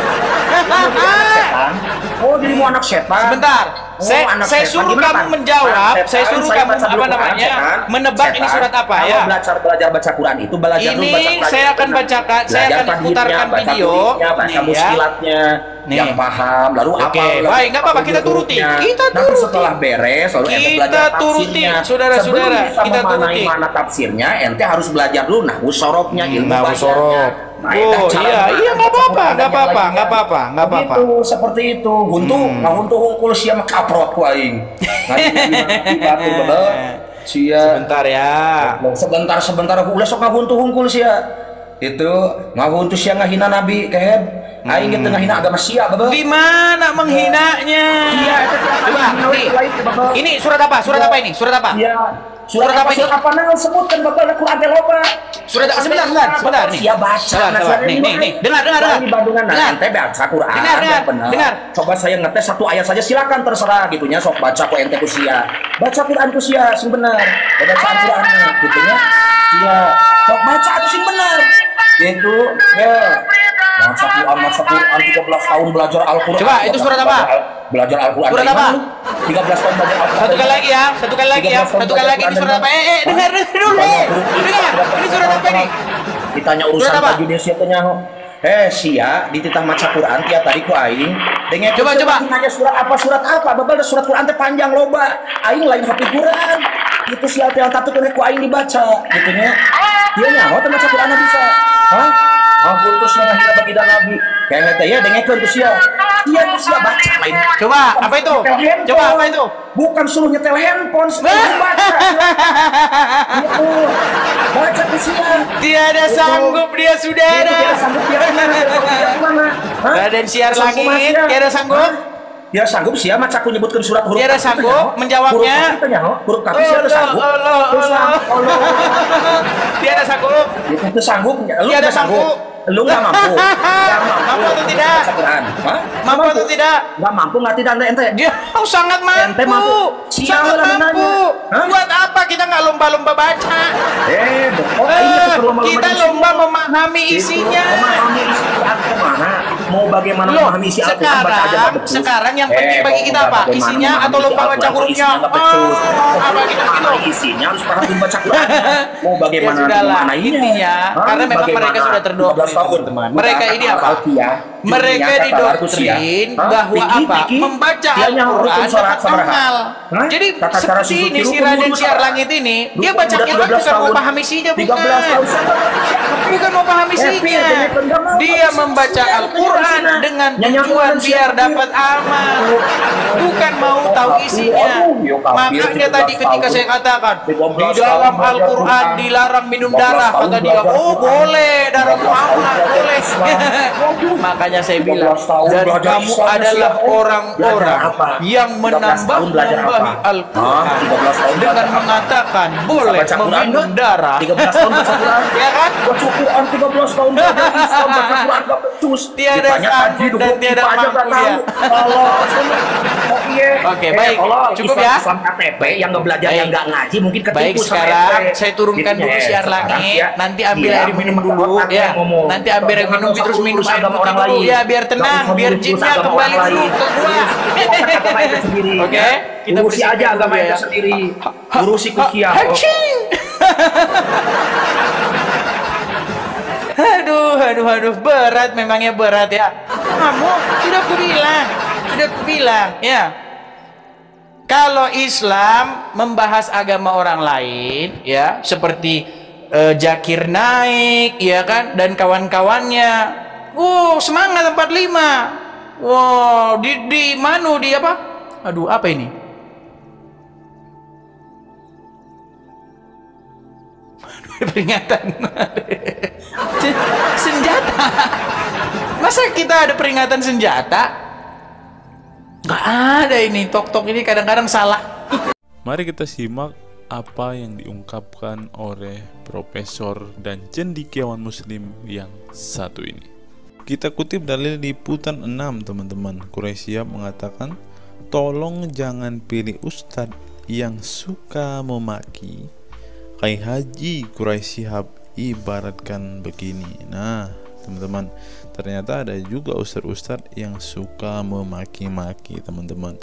setan. Oh, jadi mau anak setan. Sebentar, Oh, saya anak saya setan. suruh Gimana, kamu Pan? menjawab, Setan, saya suruh saya kamu baca dulu apa Quran, namanya, setan. menebak ini Setan. surat apa Kalau ya. belajar baca Quran itu belajar dulu Ini baca Quran. saya akan bacakan, saya Belajar akan tahdirnya, putarkan baca video. tulisnya, baca Nih ya. muskilatnya, Nih. yang paham, lalu Oke, apa? baik, nggak apa-apa, kita turuti. Kita Nanti turuti. setelah beres, lalu ente Kita belajar turuti, tafsirnya. saudara-saudara, Sebelum bisa kita memanai turuti. mana tafsirnya, ente harus belajar dulu nahwu sorofnya, ilmu Nahwu bacanya. sorof. Nah, itu Oh, cara iya, memahami iya, nggak apa-apa, Quran dan nggak apa-apa, yang lainnya. nggak apa-apa, nggak apa-apa. Begitu, seperti itu. Huntu, huntu hungkul sia mah kaprot ku aing. Batu bener. Sia. Sebentar ya. Sebentar ulah sok ngahuntu hungkul sia. Itu ngahuntu sia ngahina nabi kehed. Aing ge teu ngahina agama sia bebe. Di mana menghinanya? Iya, itu Coba, nih. Ini surat apa? Surat apa ini? Surat apa? Iya. Surat apa ini? Surat apa nang sebutkan bapak Quran teh loba. Surat sebentar nih. Sia baca. Sabar. Nih. Dengar. Di Bandungan ente baca Quran. Dengar. Coba saya ngetes satu ayat saja silakan terserah gitunya sok baca ku ente ku sia. Baca Quran ku sia sing bener. Baca Qurannya gitunya. Sia sok baca atuh sing bener. Gitu. Ya. Baca Quran 13 tahun belajar Al-Qur'an. Coba, itu surat apa? Belajar Al-Qur'an. Surat apa? 13 tahun belajar Al-Qur'an. Satu kali lagi ya. Ini surat apa? Dengar dulu. Dengar. Ini surat apa ini? Ditanya urusan Surat apa? baju dia sia teh nyaho. Sia dititah maca Quran tiap tadi ku aing. Denge Coba. Nanya surat apa? Babal surat Quran teh panjang loba. Aing lain hafid Quran. Itu sia teh yang tatut ku aing dibaca gitunya. Dia nyaho teh maca Quran bisa. Hah? Putus ngahina baginda Nabi. Kayak teh ya dengekeun ku sia. Dia ku sia baca lain. Coba, apa itu? Coba, apa itu? Bukan suruh nyetel handphone, suruh baca. Gitu. Baca ku sia. Tiada sanggup dia, saudara. Dia sanggup dia mana? Raden Siar Langit, tiada sanggup. Dia sanggup sia macaku nyebutkan surat huruf. Tiada sanggup menjawabnya. Huruf kafir sia sanggup. Tiada sanggup. Itu sanggup. Lu Tiada nggak sanggup. sanggup. Lu nggak mampu. Mampu atau tidak? Baca Quran. Hah? Mampu atau tidak? Nggak mampu nggak tidak ente. Dia sangat Ente mampu. mampu. Siapa Sangat lah mampu. menanya? Hah? Buat apa kita nggak lomba-lomba baca? Betul. Ini lomba-lomba Kita isi. lomba memahami isinya. Memahami isi Al-Quran kemana? Mau bagaimana memahami isi Al-Quran baca aja nggak becus. Sekarang yang penting bagi kita apa? bagaimana Isinya memahami atau lomba isi baca Al-Quran, hurufnya? isinya nggak becus. Apa gitu gitu? Isinya harus paham baca Quran. Mau bagaimana Ya sudahlah, memaknainya? intinya, Hah? karena memang mereka Bagaimana? sudah terdoktrin, 13 tahun. teman. Mereka ini apa? Alkiah. mereka didoktrin bahwa apa? Membaca Al-Quran dapat amal. Jadi seperti ini si Raden Siar Langit ini, dia baca Quran bukan mau paham isinya, bukan mau paham isinya. Dia membaca Al-Quran dengan tujuan biar dapat amal, bukan mau tahu isinya. Makanya tadi ketika saya katakan di dalam Al-Quran dilarang minum darah, kata dia, oh boleh, darah Muhammad boleh. Makanya saya bilang, dan kamu adalah orang-orang yang menambah-nambahi Al-Quran dengan mengatakan boleh meminum darah. 13 tahun baca Quran, ya kan? baca Quran 13 tahun belajar Islam, baca Quran gak becus. Tiada sanggup dan tiada mampu ya. Oke, baik, cukup ya. Islam KTP yang nggak belajar, yang nggak ngaji mungkin ketipu. Baik, sekarang saya turunkan dulu Siar Langit, nanti ambil air minum dulu ya. Nanti ambil air minum terus minum air putih dulu ya, biar tenang, biar jinnya kembali dulu ke gua. Oke, kita urusi aja agama itu sendiri. Urusi kukiah. Aduh, berat, memangnya berat ya. Kamu sudah kubilang ya. Kalau Islam membahas agama orang lain ya, seperti Zakir Naik ya kan, dan kawan-kawannya. Semangat 45. Wow, di Manu di apa? Aduh, apa ini? Peringatan senjata. Masa kita ada peringatan senjata? Nggak ada ini. Tok-tok ini kadang-kadang salah. Mari kita simak apa yang diungkapkan oleh Profesor dan cendekiawan Muslim yang satu ini. Kita kutip dalil liputan 6, teman-teman. Quraisy Shihab mengatakan, tolong jangan pilih ustadz yang suka memaki. Kiai Haji Quraisy Shihab ibaratkan begini. Nah, teman-teman, ternyata ada juga ustadz-ustadz yang suka memaki-maki, teman-teman.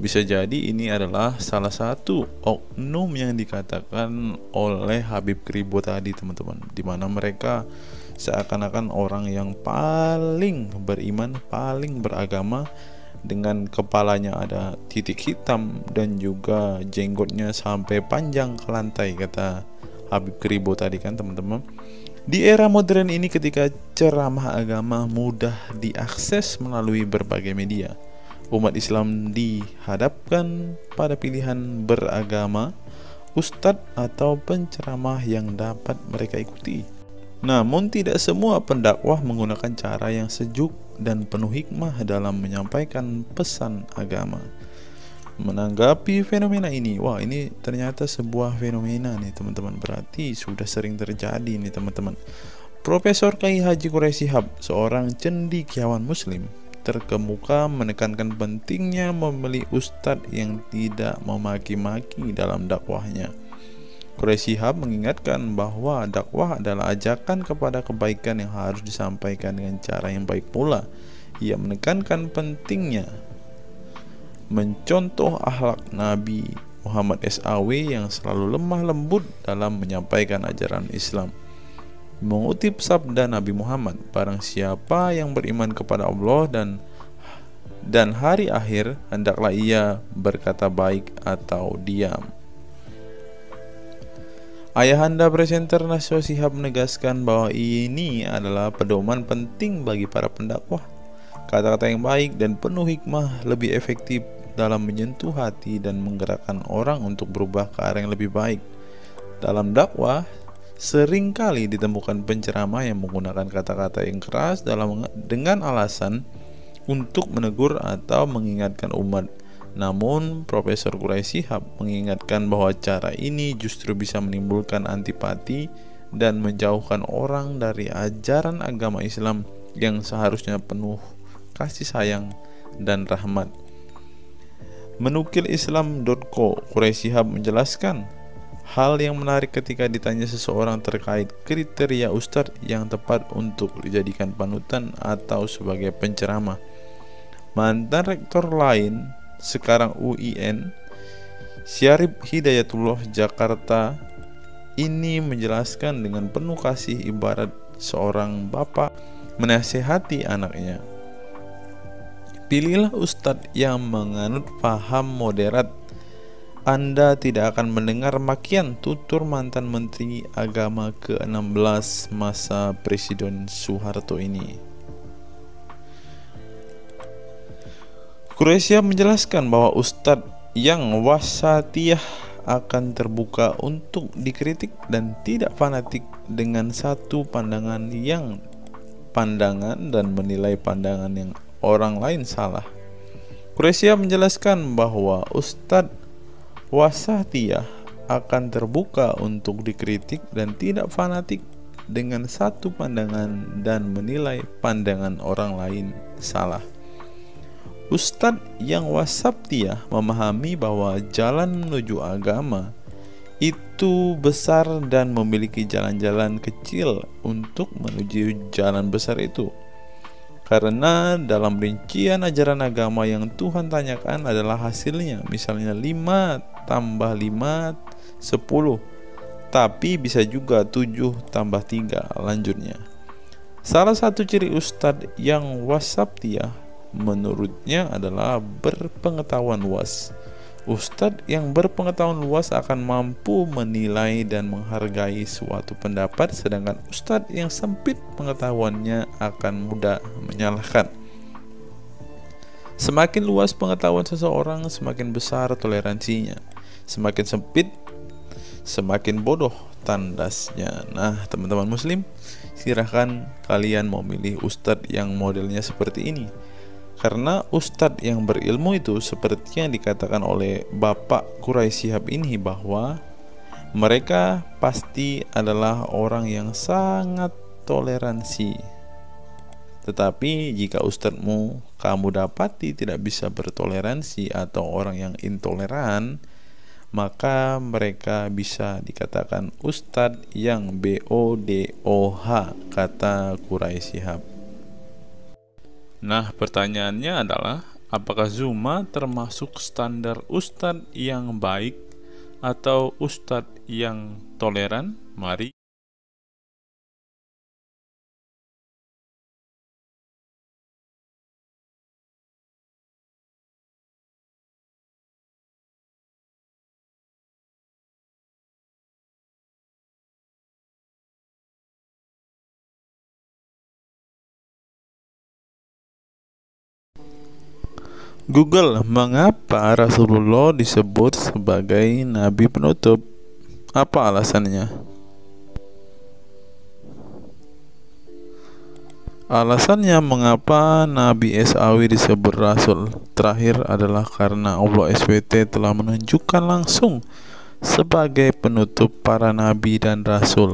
Bisa jadi ini adalah salah satu oknum yang dikatakan oleh Habib Kribo tadi, teman-teman, di mana mereka seakan-akan orang yang paling beriman, paling beragama, dengan kepalanya ada titik hitam dan juga jenggotnya sampai panjang ke lantai, kata Habib Kribo tadi kan, teman-teman. Di era modern ini, ketika ceramah agama mudah diakses melalui berbagai media, umat Islam dihadapkan pada pilihan beragama, ustadz atau penceramah yang dapat mereka ikuti. Namun tidak semua pendakwah menggunakan cara yang sejuk dan penuh hikmah dalam menyampaikan pesan agama. Menanggapi fenomena ini, wah ini ternyata sebuah fenomena nih, teman-teman. Berarti sudah sering terjadi nih, teman-teman. Profesor Kiai Haji Quraisy Shihab, seorang cendekiawan Muslim, terkemuka menekankan pentingnya memilih ustadz yang tidak memaki-maki dalam dakwahnya. Quraisy Shihab mengingatkan bahwa dakwah adalah ajakan kepada kebaikan yang harus disampaikan dengan cara yang baik pula. Ia menekankan pentingnya mencontoh akhlak Nabi Muhammad SAW yang selalu lemah lembut dalam menyampaikan ajaran Islam. Mengutip sabda Nabi Muhammad, barang siapa yang beriman kepada Allah dan hari akhir, hendaklah ia berkata baik atau diam. Ayahanda presenter Naswa Shihab menegaskan bahwa ini adalah pedoman penting bagi para pendakwah. Kata-kata yang baik dan penuh hikmah lebih efektif dalam menyentuh hati dan menggerakkan orang untuk berubah ke arah yang lebih baik. Dalam dakwah, seringkali ditemukan penceramah yang menggunakan kata-kata yang keras dengan alasan untuk menegur atau mengingatkan umat. Namun, Profesor Quraisy Shihab mengingatkan bahwa cara ini justru bisa menimbulkan antipati dan menjauhkan orang dari ajaran agama Islam yang seharusnya penuh kasih sayang dan rahmat. Menukil Islam.co, Quraisy Shihab menjelaskan hal yang menarik ketika ditanya seseorang terkait kriteria ustadz yang tepat untuk dijadikan panutan atau sebagai penceramah. Mantan rektor lain, sekarang UIN, Syarif Hidayatullah Jakarta, ini menjelaskan dengan penuh kasih ibarat seorang bapak menasihati anaknya. Pilihlah ustadz yang menganut paham moderat. Anda tidak akan mendengar makian tutur mantan Menteri Agama ke-16 masa Presiden Soeharto ini. Quraisyah menjelaskan bahwa ustadz yang wasatiyah akan terbuka untuk dikritik dan tidak fanatik dengan satu pandangan dan menilai pandangan yang orang lain salah. Quraisyah menjelaskan bahwa ustadz wasatiyah akan terbuka untuk dikritik dan tidak fanatik dengan satu pandangan dan menilai pandangan orang lain salah. Ustadz yang wasatiyah memahami bahwa jalan menuju agama itu besar dan memiliki jalan-jalan kecil untuk menuju jalan besar itu. Karena dalam rincian ajaran agama yang Tuhan tanyakan adalah hasilnya, misalnya 5 tambah 5 10, tapi bisa juga 7 tambah 3 lanjutnya. Salah satu ciri ustadz yang wasatiyah menurutnya adalah berpengetahuan luas. Ustadz yang berpengetahuan luas akan mampu menilai dan menghargai suatu pendapat, sedangkan ustadz yang sempit pengetahuannya akan mudah menyalahkan. Semakin luas pengetahuan seseorang, semakin besar toleransinya. Semakin sempit, semakin bodoh tandasnya. Nah, teman-teman muslim, silahkan kalian mau milih ustadz yang modelnya seperti ini. Karena ustadz yang berilmu itu seperti yang dikatakan oleh Bapak Quraisy Shihab ini, bahwa mereka pasti adalah orang yang sangat toleransi. Tetapi jika ustadzmu kamu dapati tidak bisa bertoleransi atau orang yang intoleran, maka mereka bisa dikatakan ustadz yang BODOH, kata Quraisy Shihab. Nah, pertanyaannya adalah, apakah Zuma termasuk standar ustadz yang baik atau ustadz yang toleran? Mari Google, mengapa Rasulullah disebut sebagai nabi penutup? Apa alasannya? Alasannya mengapa Nabi SAW disebut Rasul terakhir adalah karena Allah SWT telah menunjukkan langsung sebagai penutup para nabi dan rasul.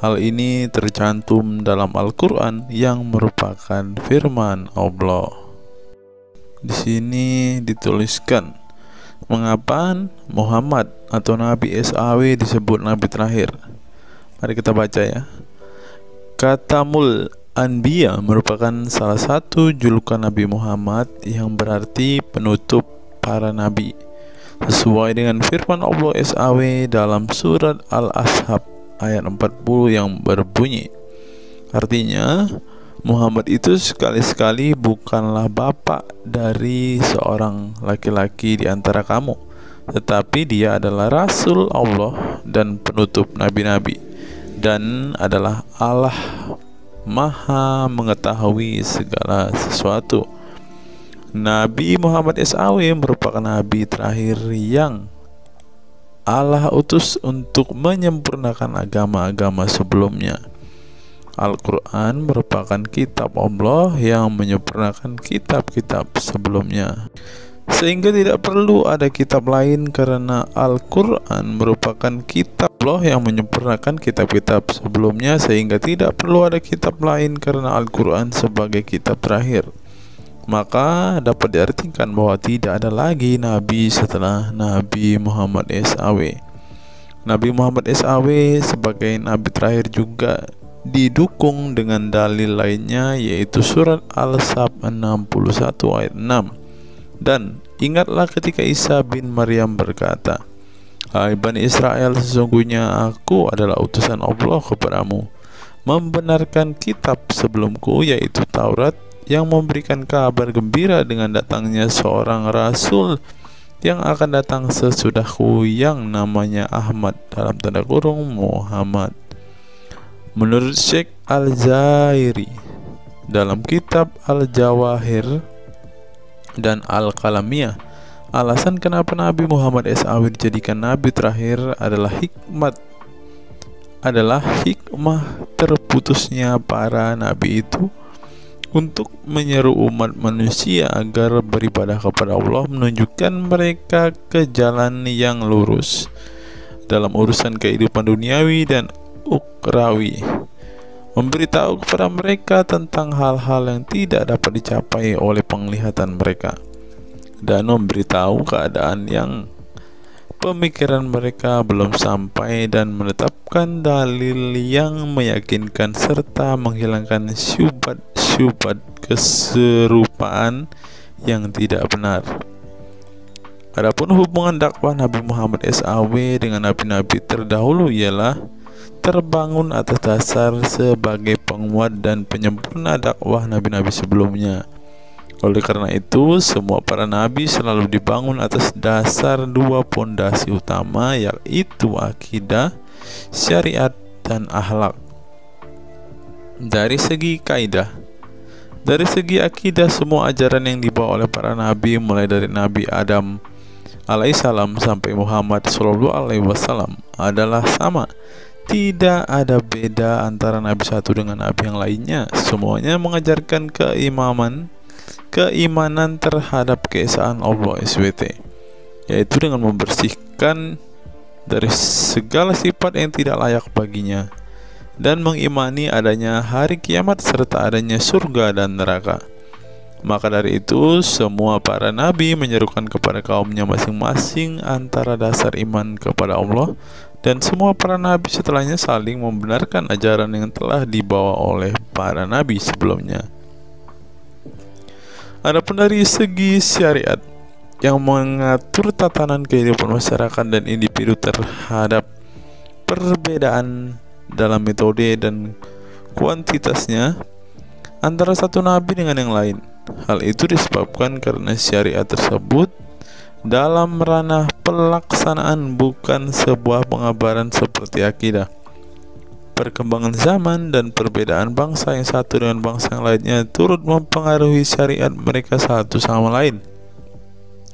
Hal ini tercantum dalam Al-Quran yang merupakan firman Allah. Di sini dituliskan, mengapa Muhammad atau Nabi SAW disebut Nabi terakhir? Mari kita baca ya. Katamul Anbiya merupakan salah satu julukan Nabi Muhammad yang berarti penutup para nabi, sesuai dengan firman Allah SAW dalam surat Al-Ashab ayat 40 yang berbunyi, artinya Muhammad itu sekali-sekali bukanlah bapak dari seorang laki-laki di antara kamu, tetapi dia adalah Rasul Allah dan penutup nabi-nabi, dan adalah Allah Maha mengetahui segala sesuatu. Nabi Muhammad SAW merupakan nabi terakhir yang Allah utus untuk menyempurnakan agama-agama sebelumnya. Al-Quran merupakan kitab Allah yang menyempurnakan kitab-kitab sebelumnya, sehingga tidak perlu ada kitab lain karena Al-Quran merupakan kitab Allah yang menyempurnakan kitab-kitab sebelumnya, sehingga tidak perlu ada kitab lain karena Al-Quran sebagai kitab terakhir. Maka dapat diartikan bahwa tidak ada lagi nabi setelah Nabi Muhammad SAW. Nabi Muhammad SAW sebagai nabi terakhir juga didukung dengan dalil lainnya, yaitu surat Al-Sab 61 ayat 6. Dan ingatlah ketika Isa bin Maryam berkata, "Hai Bani Israel, sesungguhnya aku adalah utusan Allah kepadamu, membenarkan kitab sebelumku, yaitu Taurat, yang memberikan kabar gembira dengan datangnya seorang rasul yang akan datang sesudahku yang namanya Ahmad dalam tanda kurung Muhammad. Menurut Syekh Al-Zairi dalam kitab Al-Jawahir dan Al-Kalamiyah, alasan kenapa Nabi Muhammad SAW dijadikan Nabi terakhir adalah hikmah terputusnya para Nabi itu untuk menyeru umat manusia agar beribadah kepada Allah, menunjukkan mereka ke jalan yang lurus dalam urusan kehidupan duniawi dan ukhrawi, memberitahu kepada mereka tentang hal-hal yang tidak dapat dicapai oleh penglihatan mereka, dan memberitahu keadaan yang pemikiran mereka belum sampai, dan menetapkan dalil yang meyakinkan serta menghilangkan syubhat keserupaan yang tidak benar. Adapun hubungan dakwah Nabi Muhammad SAW dengan nabi-nabi terdahulu ialah terbangun atas dasar sebagai penguat dan penyempurna dakwah nabi-nabi sebelumnya. Oleh karena itu, semua para nabi selalu dibangun atas dasar dua pondasi utama, yaitu akidah, syariat, dan akhlak. Dari segi kaidah, dari segi akidah, semua ajaran yang dibawa oleh para nabi mulai dari Nabi Adam alaihissalam sampai Muhammad SAW adalah sama. Tidak ada beda antara nabi satu dengan nabi yang lainnya. Semuanya mengajarkan keimanan terhadap keesaan Allah SWT, yaitu dengan membersihkan dari segala sifat yang tidak layak baginya, dan mengimani adanya hari kiamat serta adanya surga dan neraka. Maka dari itu, semua para nabi menyerukan kepada kaumnya masing-masing antara dasar iman kepada Allah, dan semua para nabi setelahnya saling membenarkan ajaran yang telah dibawa oleh para nabi sebelumnya. Adapun dari segi syariat yang mengatur tatanan kehidupan masyarakat dan individu terhadap perbedaan dalam metode dan kuantitasnya antara satu nabi dengan yang lain. Hal itu disebabkan karena syariat tersebut dalam ranah pelaksanaan, bukan sebuah pengabaran seperti akidah. Perkembangan zaman dan perbedaan bangsa yang satu dengan bangsa yang lainnya turut mempengaruhi syariat mereka satu sama lain.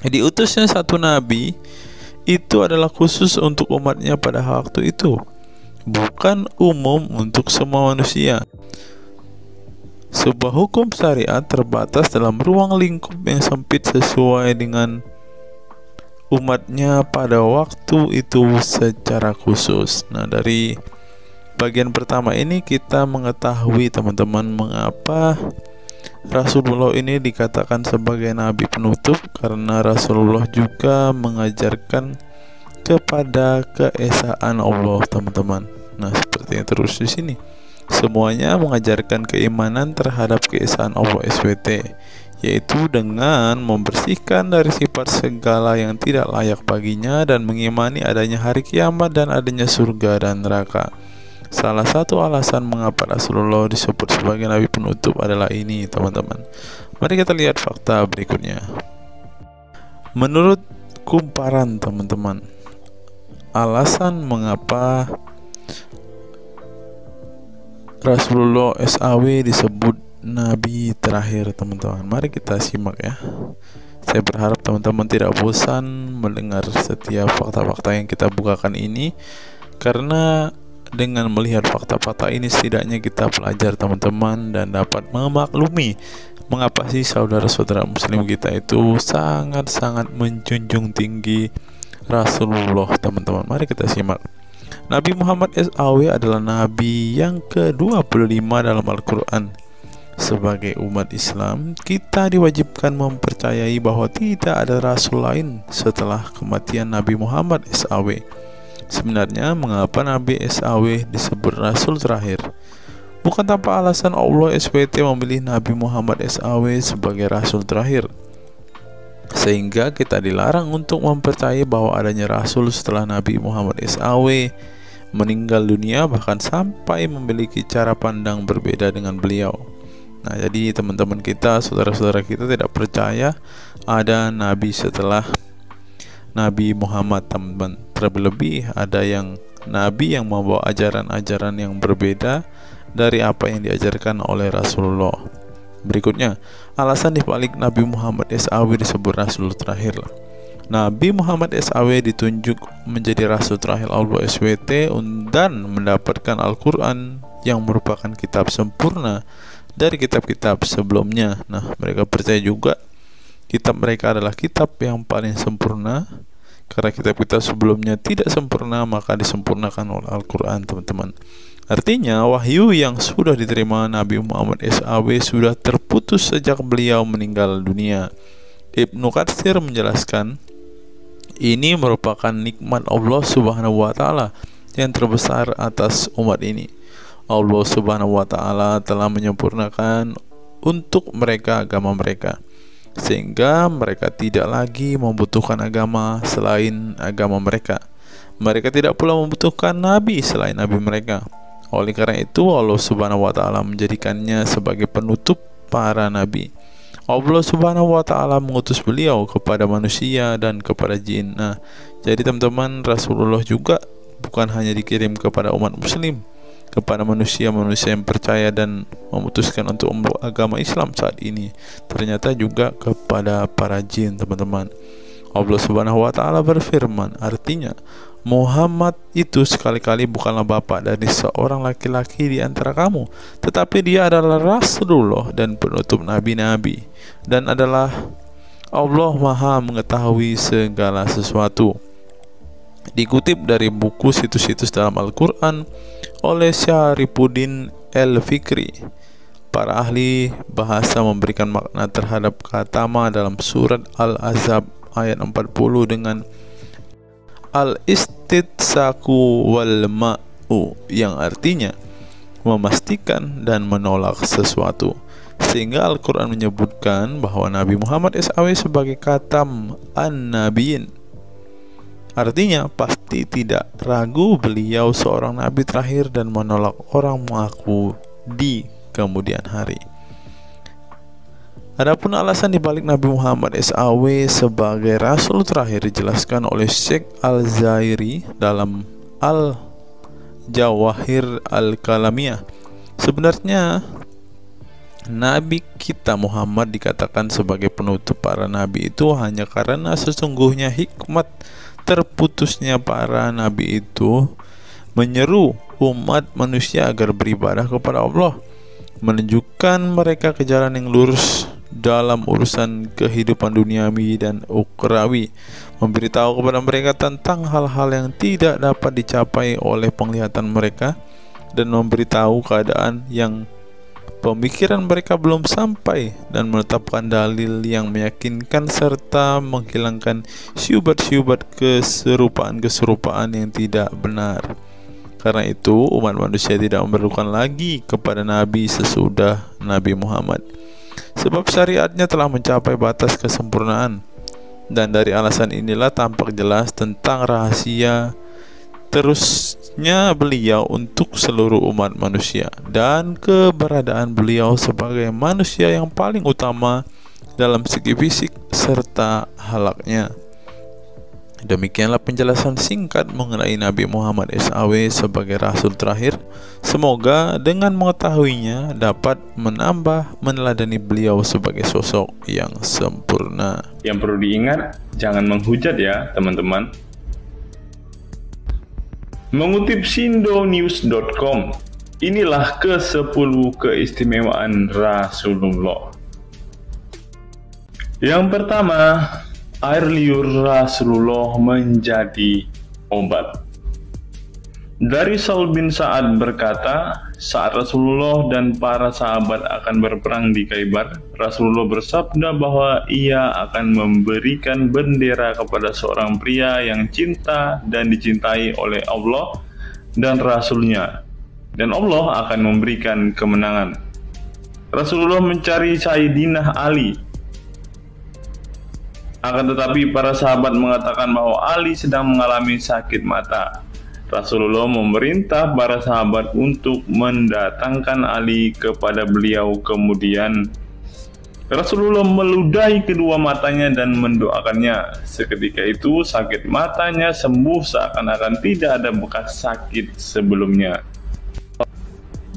Diutusnya satu nabi itu adalah khusus untuk umatnya pada waktu itu, bukan umum untuk semua manusia. Sebuah hukum syariat terbatas dalam ruang lingkup yang sempit sesuai dengan umatnya pada waktu itu secara khusus. Nah, dari bagian pertama ini kita mengetahui teman-teman mengapa Rasulullah ini dikatakan sebagai nabi penutup, karena Rasulullah juga mengajarkan kepada keesaan Allah, teman-teman. Nah, seperti yang terus di sini, semuanya mengajarkan keimanan terhadap keesaan Allah SWT, yaitu dengan membersihkan dari sifat segala yang tidak layak baginya, dan mengimani adanya hari kiamat dan adanya surga dan neraka. Salah satu alasan mengapa Rasulullah disebut sebagai nabi penutup adalah ini, teman-teman. Mari kita lihat fakta berikutnya. Menurut kumparan, teman-teman, alasan mengapa Rasulullah SAW disebut nabi terakhir, teman-teman, mari kita simak ya. Saya berharap teman-teman tidak bosan mendengar setiap fakta-fakta yang kita bukakan ini, karena dengan melihat fakta-fakta ini setidaknya kita belajar, teman-teman, dan dapat memaklumi mengapa sih saudara-saudara muslim kita itu sangat-sangat menjunjung tinggi Rasulullah, teman-teman. Mari kita simak. Nabi Muhammad SAW adalah nabi yang ke-25 dalam Al-Quran. Sebagai umat Islam, kita diwajibkan mempercayai bahwa tidak ada rasul lain setelah kematian Nabi Muhammad SAW. Sebenarnya mengapa Nabi SAW disebut rasul terakhir? Bukan tanpa alasan Allah SWT memilih Nabi Muhammad SAW sebagai rasul terakhir, sehingga kita dilarang untuk mempercayai bahwa adanya rasul setelah Nabi Muhammad SAW meninggal dunia, bahkan sampai memiliki cara pandang berbeda dengan beliau. Nah, jadi teman-teman kita, saudara-saudara kita tidak percaya ada nabi setelah Nabi Muhammad, teman-teman. Terlebih ada yang nabi yang membawa ajaran-ajaran yang berbeda dari apa yang diajarkan oleh Rasulullah. Berikutnya, alasan dibalik Nabi Muhammad SAW disebut Rasul terakhir. Nabi Muhammad SAW ditunjuk menjadi Rasul terakhir Allah SWT dan mendapatkan Al-Quran yang merupakan kitab sempurna dari kitab-kitab sebelumnya. Nah, mereka percaya juga kitab mereka adalah kitab yang paling sempurna. Karena kitab-kitab sebelumnya tidak sempurna, maka disempurnakan oleh Al-Quran, teman-teman. Artinya, wahyu yang sudah diterima Nabi Muhammad SAW sudah terputus sejak beliau meninggal dunia. Ibnu Katsir menjelaskan, ini merupakan nikmat Allah Subhanahu wa Ta'ala yang terbesar atas umat ini. Allah Subhanahu wa Ta'ala telah menyempurnakan untuk mereka agama mereka, sehingga mereka tidak lagi membutuhkan agama selain agama mereka. Mereka tidak pula membutuhkan nabi selain nabi mereka. Oleh karena itu, Allah Subhanahu wa Ta'ala menjadikannya sebagai penutup para nabi. Allah Subhanahu wa Ta'ala mengutus beliau kepada manusia dan kepada jin. Nah, jadi teman-teman, Rasulullah juga bukan hanya dikirim kepada umat muslim, kepada manusia-manusia yang percaya dan memutuskan untuk memeluk agama Islam saat ini, ternyata juga kepada para jin, teman-teman. Allah Subhanahu wa Ta'ala berfirman, artinya Muhammad itu sekali-kali bukanlah bapak dari seorang laki-laki di antara kamu, tetapi dia adalah Rasulullah dan penutup nabi-nabi, dan adalah Allah Maha mengetahui segala sesuatu. Dikutip dari buku situs-situs dalam Al-Quran oleh Syarifuddin Al-Fikri, para ahli bahasa memberikan makna terhadap kata ma dalam surat Al-Ahzab ayat 40 dengan al-istitsaku wal ma'u, yang artinya memastikan dan menolak sesuatu. Sehingga Al-Quran menyebutkan bahwa Nabi Muhammad SAW sebagai khatam an-nabiyin, artinya pasti tidak ragu beliau seorang nabi terakhir dan menolak orang mengaku di kemudian hari. Adapun alasan dibalik Nabi Muhammad SAW sebagai Rasul terakhir dijelaskan oleh Syekh Al-Zairi dalam Al-Jawahir Al-Kalamiyah. Sebenarnya Nabi kita Muhammad dikatakan sebagai penutup para nabi itu hanya karena sesungguhnya hikmat terputusnya para nabi itu menyeru umat manusia agar beribadah kepada Allah, menunjukkan mereka ke jalan yang lurus dalam urusan kehidupan duniawi dan ukhrawi, memberitahu kepada mereka tentang hal-hal yang tidak dapat dicapai oleh penglihatan mereka, dan memberitahu keadaan yang pemikiran mereka belum sampai, dan menetapkan dalil yang meyakinkan serta menghilangkan syubhat-syubhat keserupaan-keserupaan yang tidak benar. Karena itu, umat manusia tidak memerlukan lagi kepada nabi sesudah Nabi Muhammad, sebab syariatnya telah mencapai batas kesempurnaan. Dan dari alasan inilah tampak jelas tentang rahasia terusnya beliau untuk seluruh umat manusia, dan keberadaan beliau sebagai manusia yang paling utama dalam segi fisik serta halaknya. Demikianlah penjelasan singkat mengenai Nabi Muhammad SAW sebagai Rasul terakhir. Semoga dengan mengetahuinya dapat menambah meneladani beliau sebagai sosok yang sempurna. Yang perlu diingat, jangan menghujat ya teman-teman. Mengutip sindonews.com, inilah ke-10 keistimewaan Rasulullah. Yang pertama, air liur Rasulullah menjadi obat. Dari Sahl bin Sa'ad berkata, saat Rasulullah dan para sahabat akan berperang di Khaibar, Rasulullah bersabda bahwa ia akan memberikan bendera kepada seorang pria yang cinta dan dicintai oleh Allah dan Rasulnya, dan Allah akan memberikan kemenangan. Rasulullah mencari Sayyidina Ali, akan tetapi para sahabat mengatakan bahwa Ali sedang mengalami sakit mata. Rasulullah memerintah para sahabat untuk mendatangkan Ali kepada beliau. Kemudian Rasulullah meludahi kedua matanya dan mendoakannya. Seketika itu sakit matanya sembuh seakan-akan tidak ada bekas sakit sebelumnya.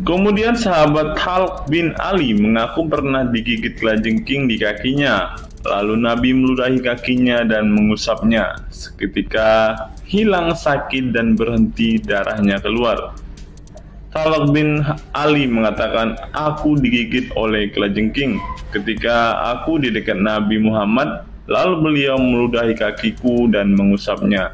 Kemudian sahabat Khalid bin Ali mengaku pernah digigit kalajengking di kakinya. Lalu Nabi meludahi kakinya dan mengusapnya. Seketika hilang sakit dan berhenti darahnya keluar. Khalid bin Ali mengatakan, aku digigit oleh kalajengking ketika aku di dekat Nabi Muhammad, lalu beliau meludahi kakiku dan mengusapnya.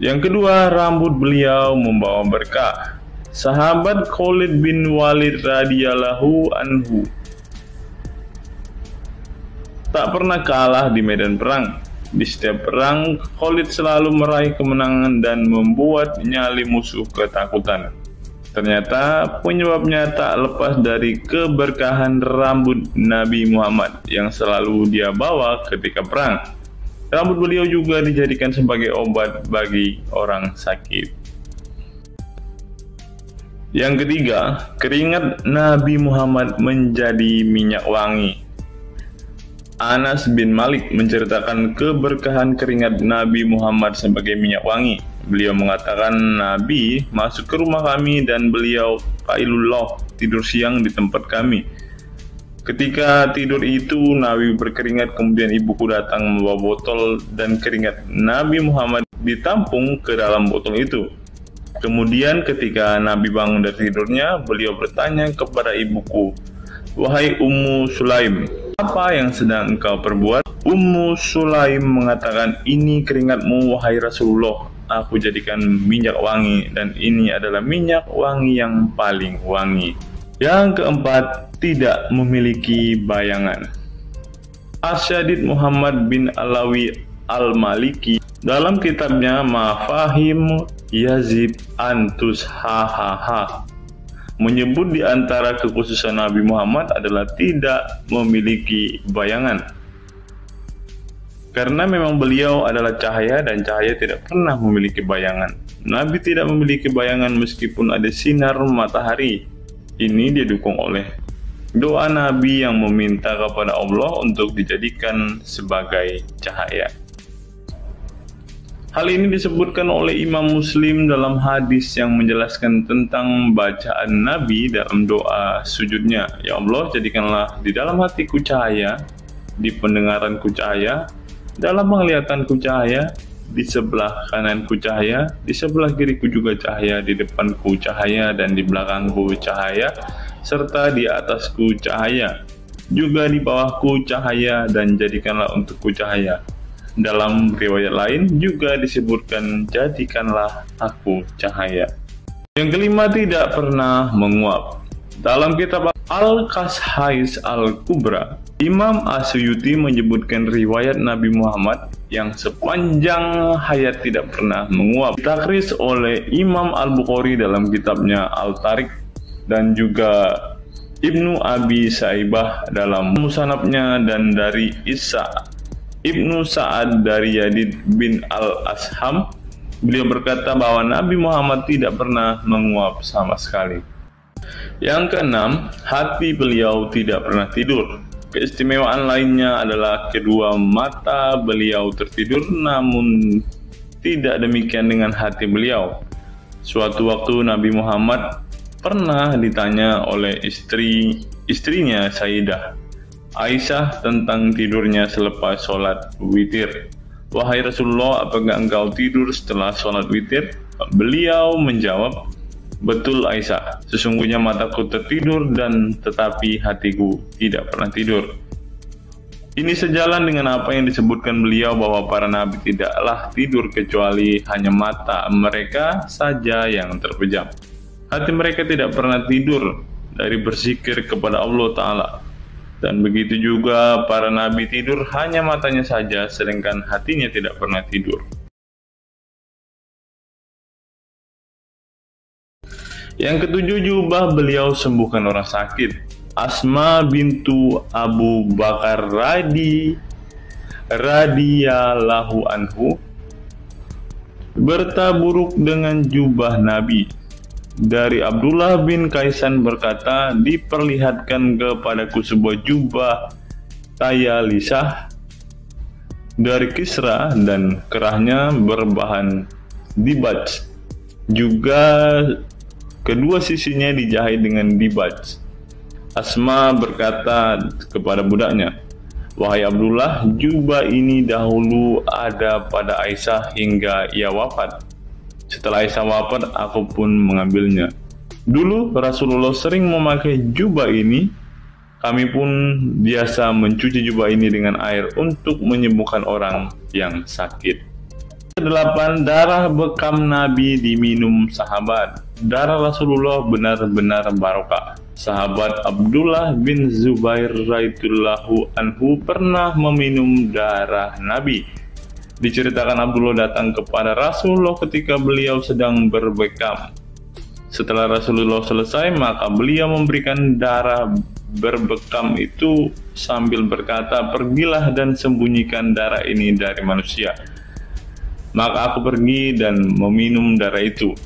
Yang kedua, rambut beliau membawa berkah. Sahabat Khalid bin Walid radhiyallahu anhu tak pernah kalah di medan perang. Di setiap perang, Khalid selalu meraih kemenangan dan membuat nyali musuh ketakutan. Ternyata penyebabnya tak lepas dari keberkahan rambut Nabi Muhammad yang selalu dia bawa ketika perang. Rambut beliau juga dijadikan sebagai obat bagi orang sakit. Yang ketiga, keringat Nabi Muhammad menjadi minyak wangi. Anas bin Malik menceritakan keberkahan keringat Nabi Muhammad sebagai minyak wangi. Beliau mengatakan, Nabi masuk ke rumah kami dan beliau qailullah, tidur siang di tempat kami. Ketika tidur itu Nabi berkeringat, kemudian ibuku datang membawa botol dan keringat Nabi Muhammad ditampung ke dalam botol itu. Kemudian ketika Nabi bangun dari tidurnya, beliau bertanya kepada ibuku, wahai Ummu Sulaim, apa yang sedang engkau perbuat? Ummu Sulaim mengatakan, ini keringatmu wahai Rasulullah, aku jadikan minyak wangi dan ini adalah minyak wangi yang paling wangi. Yang keempat, tidak memiliki bayangan. Asyadid Muhammad bin Alawi Al-Maliki dalam kitabnya Mafahim Yazid Antus Hahaha menyebut di antara kekhususan Nabi Muhammad adalah tidak memiliki bayangan. Karena memang beliau adalah cahaya dan cahaya tidak pernah memiliki bayangan. Nabi tidak memiliki bayangan meskipun ada sinar matahari. Ini didukung oleh doa Nabi yang meminta kepada Allah untuk dijadikan sebagai cahaya. Hal ini disebutkan oleh Imam Muslim dalam hadis yang menjelaskan tentang bacaan Nabi dalam doa sujudnya. Ya Allah, jadikanlah di dalam hatiku cahaya, di pendengaranku cahaya, dalam penglihatanku cahaya, di sebelah kananku cahaya, di sebelah kiriku juga cahaya, di depanku cahaya, dan di belakangku cahaya, serta di atasku cahaya, juga di bawahku cahaya, dan jadikanlah untukku cahaya. Dalam riwayat lain juga disebutkan, jadikanlah aku cahaya. Yang kelima, tidak pernah menguap. Dalam kitab Al-Qashais Al-Kubra, Imam Asyuyuti menyebutkan riwayat Nabi Muhammad yang sepanjang hayat tidak pernah menguap. Ditakris oleh Imam Al-Bukhari dalam kitabnya Al-Tariq dan juga Ibnu Abi Saibah dalam Musannafnya, dan dari Isa Ibnu Sa'ad dari Yazid bin Al-Asham, beliau berkata bahwa Nabi Muhammad tidak pernah menguap sama sekali. Yang keenam, hati beliau tidak pernah tidur. Keistimewaan lainnya adalah kedua mata beliau tertidur, namun tidak demikian dengan hati beliau. Suatu waktu Nabi Muhammad pernah ditanya oleh istrinya Sayyidah Aisyah tentang tidurnya selepas sholat witir. Wahai Rasulullah, apakah engkau tidur setelah sholat witir? Beliau menjawab, betul Aisyah, sesungguhnya mataku tertidur dan tetapi hatiku tidak pernah tidur. Ini sejalan dengan apa yang disebutkan beliau bahwa para nabi tidaklah tidur kecuali hanya mata mereka saja yang terpejam. Hati mereka tidak pernah tidur dari berzikir kepada Allah Ta'ala. Dan begitu juga para nabi tidur hanya matanya saja, sedangkan hatinya tidak pernah tidur. Yang ketujuh, jubah beliau sembuhkan orang sakit. Asma bintu Abu Bakar radhiyallahu anhu bertaburuk dengan jubah Nabi. Dari Abdullah bin Kaisan berkata, diperlihatkan kepadaku sebuah jubah tayalisah dari Kisra dan kerahnya berbahan dibaj. Juga kedua sisinya dijahit dengan dibaj. Asma berkata kepada budaknya, "Wahai Abdullah, jubah ini dahulu ada pada Aisyah hingga ia wafat. Setelah Aisyah wafat, aku pun mengambilnya. Dulu Rasulullah sering memakai jubah ini. Kami pun biasa mencuci jubah ini dengan air untuk menyembuhkan orang yang sakit." 8. Darah bekam Nabi diminum sahabat. Darah Rasulullah benar-benar barokah. Sahabat Abdullah bin Zubair radhiyallahu anhu pernah meminum darah Nabi. Diceritakan Abdullah datang kepada Rasulullah ketika beliau sedang berbekam. Setelah Rasulullah selesai, maka beliau memberikan darah berbekam itu sambil berkata, "Pergilah dan sembunyikan darah ini dari manusia." Maka aku pergi dan meminum darah itu.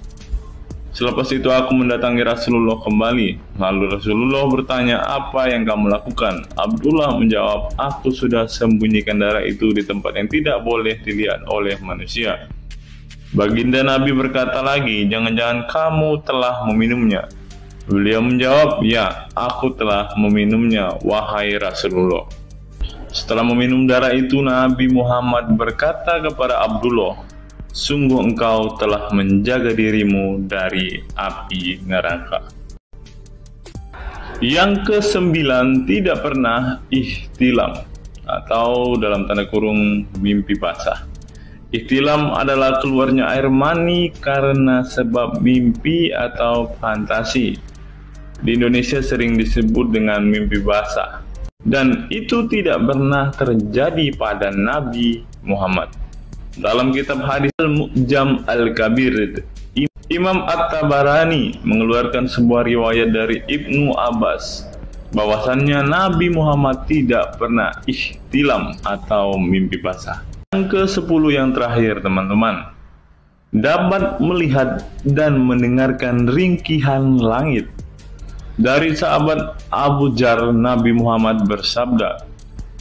Selepas itu aku mendatangi Rasulullah kembali. Lalu Rasulullah bertanya, "Apa yang kamu lakukan?" Abdullah menjawab, "Aku sudah sembunyikan darah itu di tempat yang tidak boleh dilihat oleh manusia." Baginda Nabi berkata lagi, "Jangan-jangan kamu telah meminumnya?" Beliau menjawab, "Ya, aku telah meminumnya, wahai Rasulullah." Setelah meminum darah itu, Nabi Muhammad berkata kepada Abdullah, "Sungguh engkau telah menjaga dirimu dari api neraka." Yang ke-9, tidak pernah ihtilam atau dalam tanda kurung mimpi basah. Ihtilam adalah keluarnya air mani karena sebab mimpi atau fantasi. Di Indonesia sering disebut dengan mimpi basah. Dan itu tidak pernah terjadi pada Nabi Muhammad. Dalam kitab hadis Al-Mu'jam Al-Kabir, Imam At-Tabarani mengeluarkan sebuah riwayat dari Ibnu Abbas bahwasannya Nabi Muhammad tidak pernah ihtilam atau mimpi basah. Yang ke-10 yang terakhir, teman-teman, dapat melihat dan mendengarkan ringkihan langit. Dari sahabat Abu Dzar, Nabi Muhammad bersabda,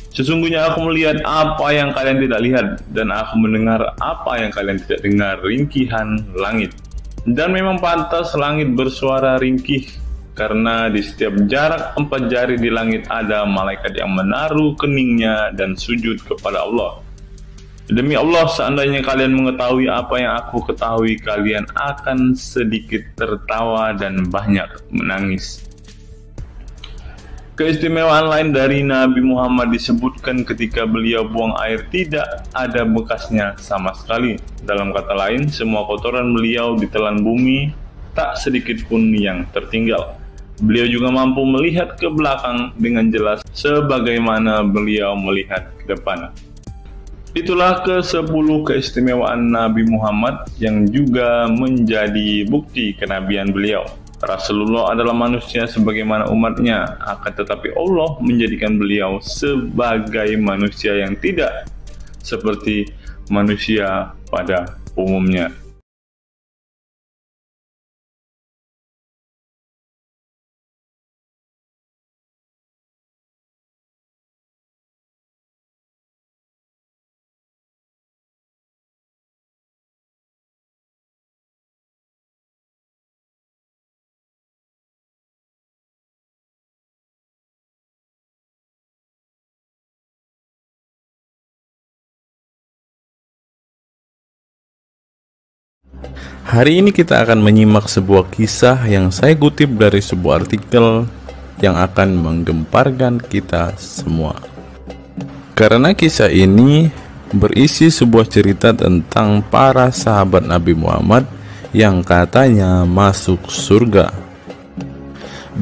"Sesungguhnya aku melihat apa yang kalian tidak lihat, dan aku mendengar apa yang kalian tidak dengar, ringkihan langit. Dan memang pantas langit bersuara ringkih, karena di setiap jarak 4 jari di langit ada malaikat yang menaruh keningnya dan sujud kepada Allah. Demi Allah, seandainya kalian mengetahui apa yang aku ketahui, kalian akan sedikit tertawa dan banyak menangis." Keistimewaan lain dari Nabi Muhammad disebutkan ketika beliau buang air tidak ada bekasnya sama sekali. Dalam kata lain, semua kotoran beliau ditelan bumi, tak sedikit pun yang tertinggal. Beliau juga mampu melihat ke belakang dengan jelas sebagaimana beliau melihat ke depan. Itulah ke-10 keistimewaan Nabi Muhammad yang juga menjadi bukti kenabian beliau. Rasulullah adalah manusia sebagaimana umatnya, akan tetapi Allah menjadikan beliau sebagai manusia yang tidak seperti manusia pada umumnya. Hari ini kita akan menyimak sebuah kisah yang saya kutip dari sebuah artikel yang akan menggemparkan kita semua. Karena kisah ini berisi sebuah cerita tentang para sahabat Nabi Muhammad yang katanya masuk surga.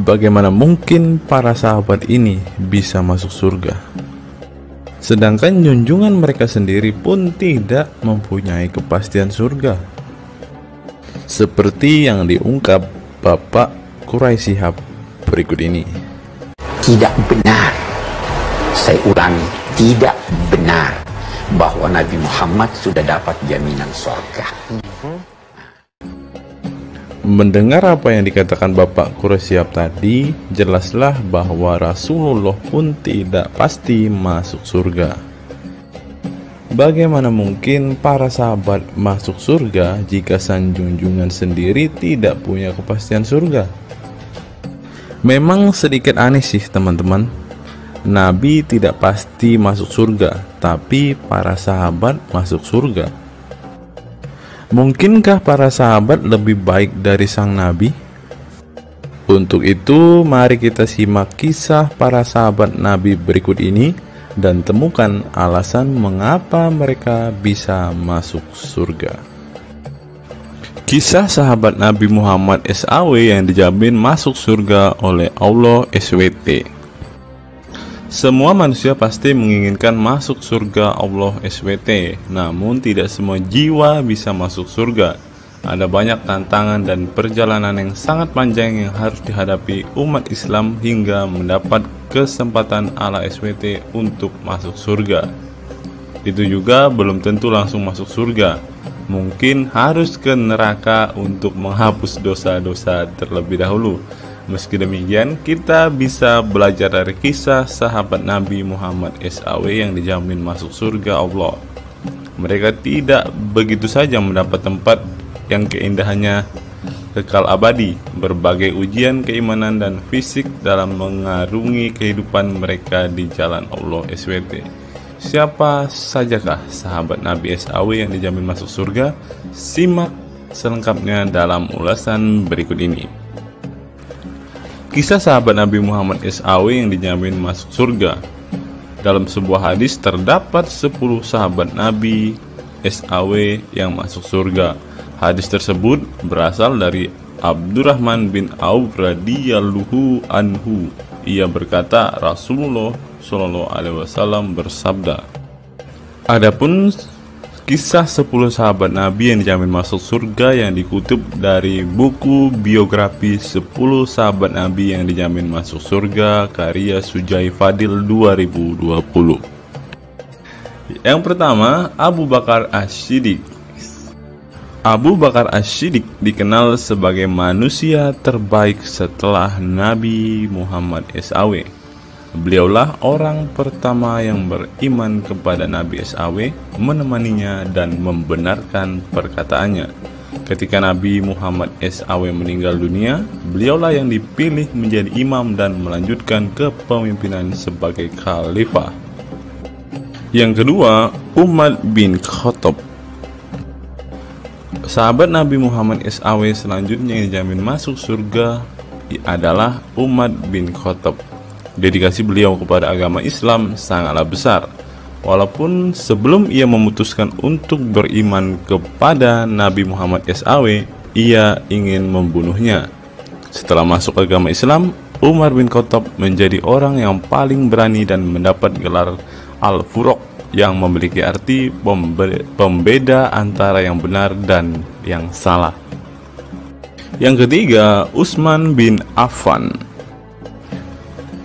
Bagaimana mungkin para sahabat ini bisa masuk surga? Sedangkan junjungan mereka sendiri pun tidak mempunyai kepastian surga. Seperti yang diungkap Bapak Quraisy Shihab berikut ini. Tidak benar. Saya ulangi, tidak benar bahwa Nabi Muhammad sudah dapat jaminan surga. Mendengar apa yang dikatakan Bapak Quraisyab tadi, jelaslah bahwa Rasulullah pun tidak pasti masuk surga. Bagaimana mungkin para sahabat masuk surga jika sang junjungan sendiri tidak punya kepastian surga? Memang sedikit aneh sih teman-teman. Nabi tidak pasti masuk surga, tapi para sahabat masuk surga. Mungkinkah para sahabat lebih baik dari sang Nabi? Untuk itu, mari kita simak kisah para sahabat Nabi berikut ini dan temukan alasan mengapa mereka bisa masuk surga. Kisah sahabat Nabi Muhammad SAW yang dijamin masuk surga oleh Allah SWT. Semua manusia pasti menginginkan masuk surga Allah SWT, namun tidak semua jiwa bisa masuk surga. Ada banyak tantangan dan perjalanan yang sangat panjang yang harus dihadapi umat Islam hingga mendapat kesempatan Allah SWT untuk masuk surga. Itu juga belum tentu langsung masuk surga. Mungkin harus ke neraka untuk menghapus dosa-dosa terlebih dahulu. Meski demikian, kita bisa belajar dari kisah sahabat Nabi Muhammad SAW yang dijamin masuk surga Allah. Mereka tidak begitu saja mendapat tempat yang keindahannya kekal abadi. Berbagai ujian keimanan dan fisik dalam mengarungi kehidupan mereka di jalan Allah SWT. Siapa sajakah sahabat Nabi SAW yang dijamin masuk surga? Simak selengkapnya dalam ulasan berikut ini. Kisah sahabat Nabi Muhammad SAW yang dijamin masuk surga. Dalam sebuah hadis terdapat 10 sahabat Nabi SAW yang masuk surga. Hadis tersebut berasal dari Abdurrahman bin Auf radhiyallahu anhu. Ia berkata, Rasulullah SAW bersabda. Adapun kisah 10 sahabat Nabi yang dijamin masuk surga yang dikutip dari buku biografi 10 sahabat Nabi yang dijamin masuk surga karya Sujai Fadil 2020. Yang pertama, Abu Bakar As-Siddiq. Abu Bakar As-Siddiq dikenal sebagai manusia terbaik setelah Nabi Muhammad SAW. Beliaulah orang pertama yang beriman kepada Nabi SAW, menemaninya dan membenarkan perkataannya. Ketika Nabi Muhammad SAW meninggal dunia, beliaulah yang dipilih menjadi imam dan melanjutkan kepemimpinan sebagai khalifah. Yang kedua, Umar bin Khattab. Sahabat Nabi Muhammad SAW selanjutnya yang dijamin masuk surga adalah Umar bin Khattab. Dedikasi beliau kepada agama Islam sangatlah besar. Walaupun sebelum ia memutuskan untuk beriman kepada Nabi Muhammad SAW, ia ingin membunuhnya. Setelah masuk agama Islam, Umar bin Khattab menjadi orang yang paling berani dan mendapat gelar Al-Furuq yang memiliki arti pembeda antara yang benar dan yang salah. Yang ketiga, Utsman bin Affan.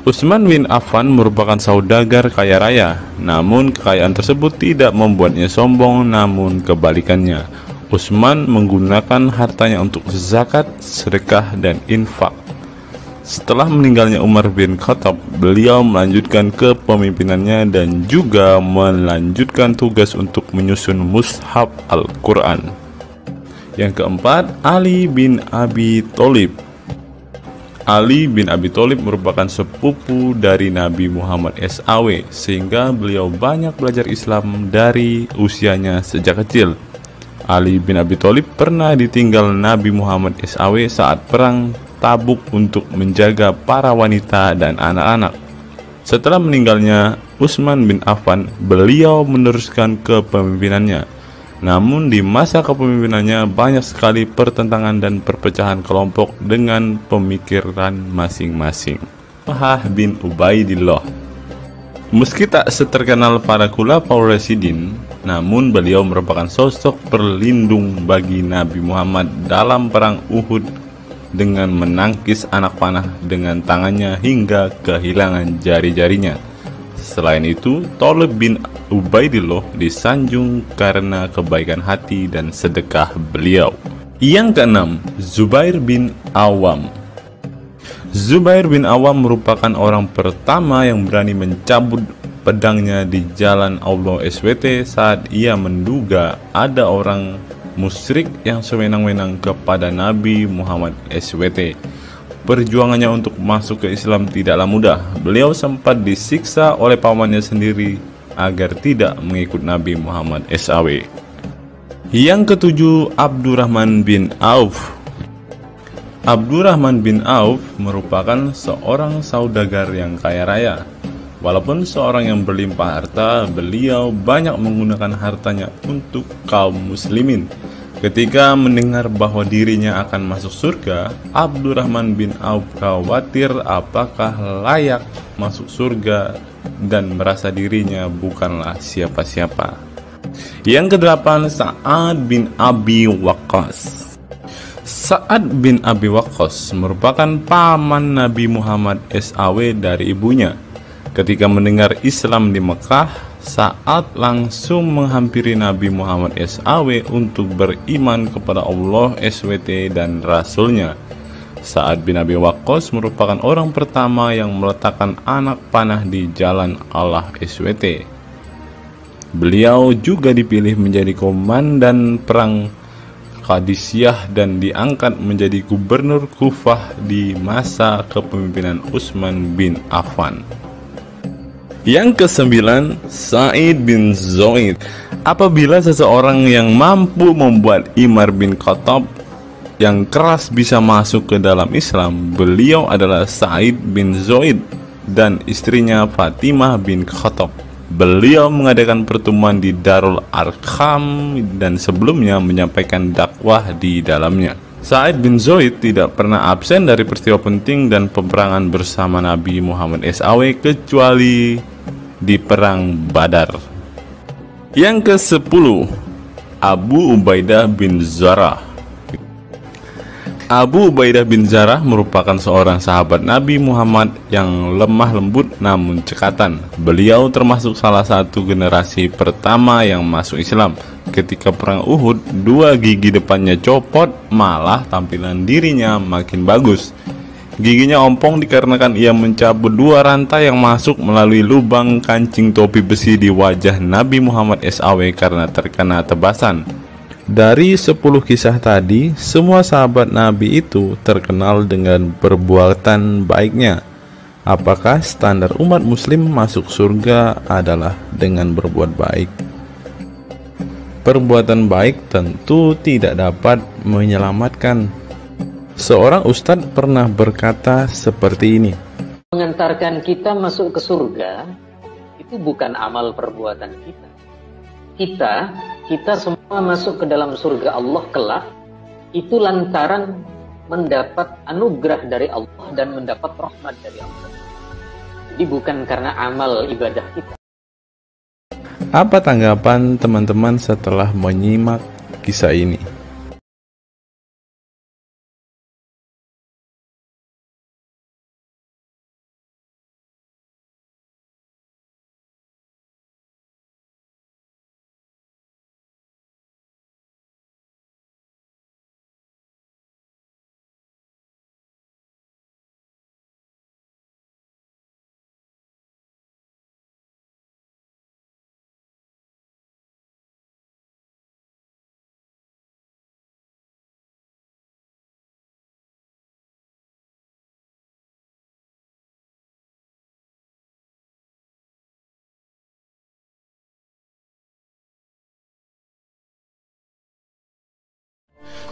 Utsman bin Affan merupakan saudagar kaya raya, namun kekayaan tersebut tidak membuatnya sombong, namun kebalikannya. Utsman menggunakan hartanya untuk zakat, sedekah, dan infak. Setelah meninggalnya Umar bin Khattab, beliau melanjutkan kepemimpinannya dan juga melanjutkan tugas untuk menyusun mushaf Al-Quran. Yang keempat, Ali bin Abi Thalib. Ali bin Abi Thalib merupakan sepupu dari Nabi Muhammad SAW, sehingga beliau banyak belajar Islam dari usianya sejak kecil. Ali bin Abi Thalib pernah ditinggal Nabi Muhammad SAW saat perang Tabuk untuk menjaga para wanita dan anak-anak. Setelah meninggalnya Utsman bin Affan, beliau meneruskan kepemimpinannya. Namun di masa kepemimpinannya banyak sekali pertentangan dan perpecahan kelompok dengan pemikiran masing-masing. Talhah bin Ubaidillah. Meski tak seterkenal para khulafaur rasyidin, namun beliau merupakan sosok perlindung bagi Nabi Muhammad dalam perang Uhud dengan menangkis anak panah dengan tangannya hingga kehilangan jari-jarinya. Selain itu, Thalib bin Ubaidillah disanjung karena kebaikan hati dan sedekah beliau. Yang keenam, Zubair bin Awam. Zubair bin Awam merupakan orang pertama yang berani mencabut pedangnya di jalan Allah SWT saat ia menduga ada orang musyrik yang sewenang-wenang kepada Nabi Muhammad SWT. Perjuangannya untuk masuk ke Islam tidaklah mudah. Beliau sempat disiksa oleh pamannya sendiri agar tidak mengikut Nabi Muhammad SAW. Yang ketujuh, Abdurrahman bin Auf. Abdurrahman bin Auf merupakan seorang saudagar yang kaya raya. Walaupun seorang yang berlimpah harta, beliau banyak menggunakan hartanya untuk kaum muslimin. Ketika mendengar bahwa dirinya akan masuk surga, Abdurrahman bin Auf khawatir apakah layak masuk surga dan merasa dirinya bukanlah siapa-siapa. Yang kedelapan, Sa'ad bin Abi Waqqas. Sa'ad bin Abi Waqqas merupakan paman Nabi Muhammad SAW dari ibunya. Ketika mendengar Islam di Mekah, Sa'ad langsung menghampiri Nabi Muhammad SAW untuk beriman kepada Allah SWT dan Rasulnya. Sa'ad bin Abi Waqqas merupakan orang pertama yang meletakkan anak panah di jalan Allah SWT. Beliau juga dipilih menjadi komandan perang Qadisiyah dan diangkat menjadi gubernur Kufah di masa kepemimpinan Utsman bin Affan. Yang kesembilan, Sa'id bin Zaid. Apabila seseorang yang mampu membuat Umar bin Khattab yang keras bisa masuk ke dalam Islam, beliau adalah Sa'id bin Zaid dan istrinya Fatimah bin Khattab. Beliau mengadakan pertemuan di Darul Arqam dan sebelumnya menyampaikan dakwah di dalamnya. Sa'id bin Zaid tidak pernah absen dari peristiwa penting dan peperangan bersama Nabi Muhammad SAW kecuali di perang Badar. Yang ke-10, Abu Ubaidah bin Zarah. Abu Ubaidah bin Zarah merupakan seorang sahabat Nabi Muhammad yang lemah lembut namun cekatan. Beliau termasuk salah satu generasi pertama yang masuk Islam. Ketika perang Uhud, dua gigi depannya copot, malah tampilan dirinya makin bagus. Giginya ompong dikarenakan ia mencabut dua rantai yang masuk melalui lubang kancing topi besi di wajah Nabi Muhammad SAW karena terkena tebasan. Dari 10 kisah tadi, semua sahabat Nabi itu terkenal dengan perbuatan baiknya. Apakah standar umat muslim masuk surga adalah dengan berbuat baik? Perbuatan baik tentu tidak dapat menyelamatkan. Seorang ustadz pernah berkata seperti ini. Mengantarkan kita masuk ke surga itu bukan amal perbuatan kita. Kita semua masuk ke dalam surga Allah kelak itu lantaran mendapat anugerah dari Allah dan mendapat rahmat dari Allah. Jadi bukan karena amal ibadah kita. Apa tanggapan teman-teman setelah menyimak kisah ini?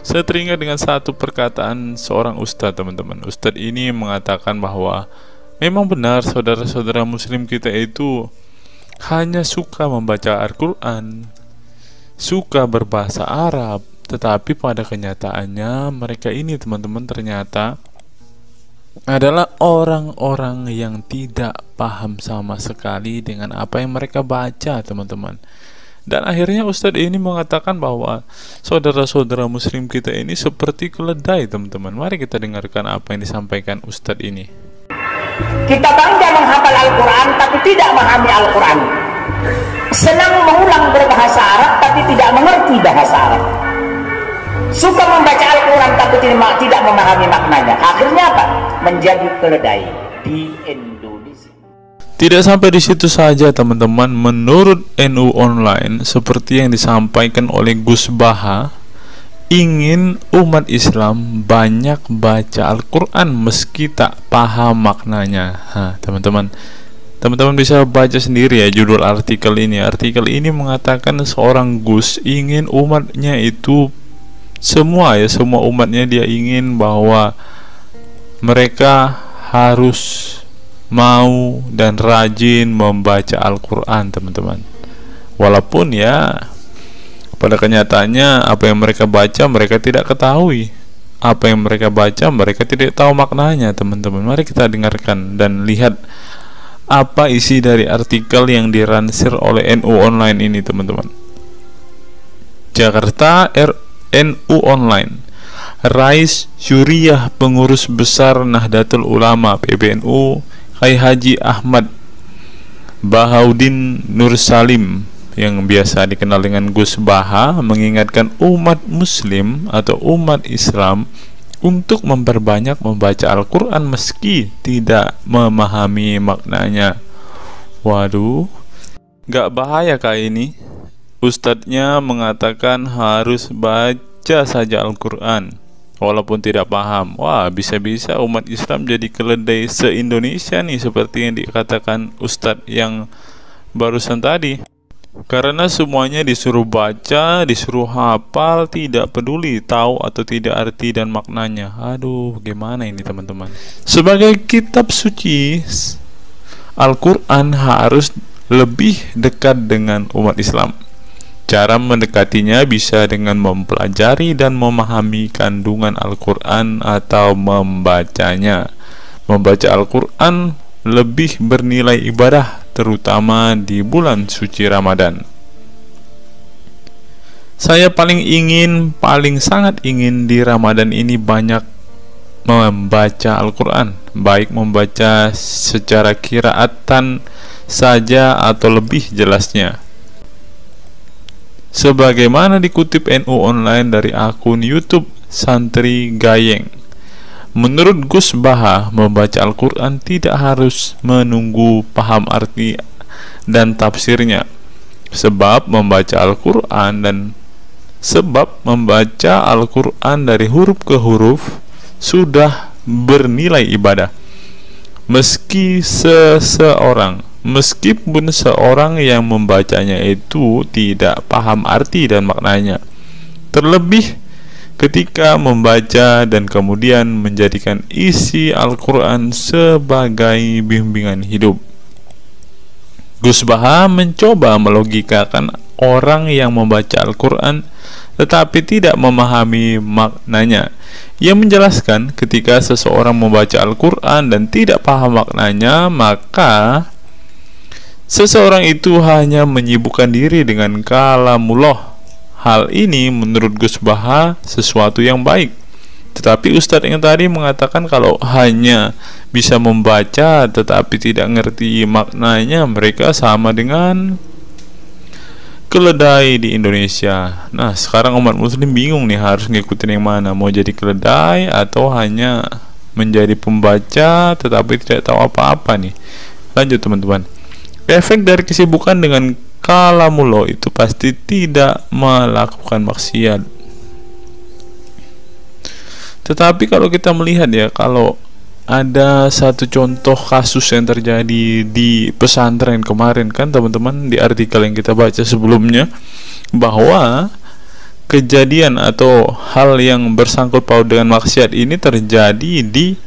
Saya teringat dengan satu perkataan seorang ustadz, teman-teman. Ustadz ini mengatakan bahwa memang benar saudara-saudara muslim kita itu hanya suka membaca Al-Quran, suka berbahasa Arab, tetapi pada kenyataannya mereka ini, teman-teman, ternyata adalah orang-orang yang tidak paham sama sekali dengan apa yang mereka baca, teman-teman. Dan akhirnya Ustadz ini mengatakan bahwa saudara-saudara muslim kita ini seperti keledai, teman-teman. Mari kita dengarkan apa yang disampaikan Ustadz ini. Kita bangga menghafal Al-Quran tapi tidak memahami Al-Quran. Senang mengulang berbahasa Arab tapi tidak mengerti bahasa Arab. Suka membaca Al-Quran tapi tidak memahami maknanya. Akhirnya apa? Menjadi keledai di Indonesia. Tidak sampai di situ saja teman-teman. Menurut NU Online, seperti yang disampaikan oleh Gus Baha, ingin umat Islam banyak baca Al-Quran meski tak paham maknanya. Teman-teman bisa baca sendiri ya judul artikel ini. Artikel ini mengatakan seorang Gus ingin umatnya itu semua umatnya dia ingin bahwa mereka harus mau dan rajin membaca Al-Quran, teman-teman. Walaupun ya pada kenyataannya apa yang mereka baca mereka tidak ketahui. Apa yang mereka baca mereka tidak tahu maknanya, teman-teman. Mari kita dengarkan dan lihat apa isi dari artikel yang diransir oleh NU Online ini, teman-teman. Jakarta, NU Online. Rais Syuriah Pengurus Besar Nahdlatul Ulama PBNU Kiai Haji Ahmad Bahaudin Nur Salim yang biasa dikenal dengan Gus Baha mengingatkan umat muslim atau umat Islam untuk memperbanyak membaca Al-Quran meski tidak memahami maknanya. Waduh, gak bahaya kah ini? Ustadznya mengatakan harus baca saja Al-Quran walaupun tidak paham. Wah, bisa-bisa umat Islam jadi keledai se-Indonesia nih, seperti yang dikatakan Ustadz yang barusan tadi. Karena semuanya disuruh baca, disuruh hafal, tidak peduli tahu atau tidak arti dan maknanya. Aduh, gimana ini teman-teman? Sebagai kitab suci, Al-Quran harus lebih dekat dengan umat Islam. Cara mendekatinya bisa dengan mempelajari dan memahami kandungan Al-Quran atau membacanya. Membaca Al-Quran lebih bernilai ibadah, terutama di bulan suci Ramadan. Saya paling sangat ingin di Ramadan ini banyak membaca Al-Quran, baik membaca secara qiraatan saja atau lebih jelasnya. Sebagaimana dikutip NU Online dari akun YouTube Santri Gayeng, menurut Gus Baha, membaca Al-Quran tidak harus menunggu paham arti dan tafsirnya, sebab membaca Al-Quran dari huruf ke huruf sudah bernilai ibadah. Meskipun seorang yang membacanya itu tidak paham arti dan maknanya, terlebih ketika membaca dan kemudian menjadikan isi Al-Quran sebagai bimbingan hidup. Gus Baha mencoba melogikakan orang yang membaca Al-Quran tetapi tidak memahami maknanya. Ia menjelaskan ketika seseorang membaca Al-Quran dan tidak paham maknanya, maka seseorang itu hanya menyibukkan diri dengan kalamullah. Hal ini menurut Gus Baha sesuatu yang baik. Tetapi Ustadz yang tadi mengatakan kalau hanya bisa membaca tetapi tidak ngerti maknanya, mereka sama dengan keledai di Indonesia. Nah, sekarang umat muslim bingung nih harus ngikutin yang mana, mau jadi keledai atau hanya menjadi pembaca tetapi tidak tahu apa-apa nih. Lanjut teman-teman. Efek dari kesibukan dengan kalamullah itu pasti tidak melakukan maksiat. Tetapi kalau kita melihat ya, kalau ada satu contoh kasus yang terjadi di pesantren kemarin kan teman-teman, di artikel yang kita baca sebelumnya, bahwa kejadian atau hal yang bersangkut paut dengan maksiat ini terjadi di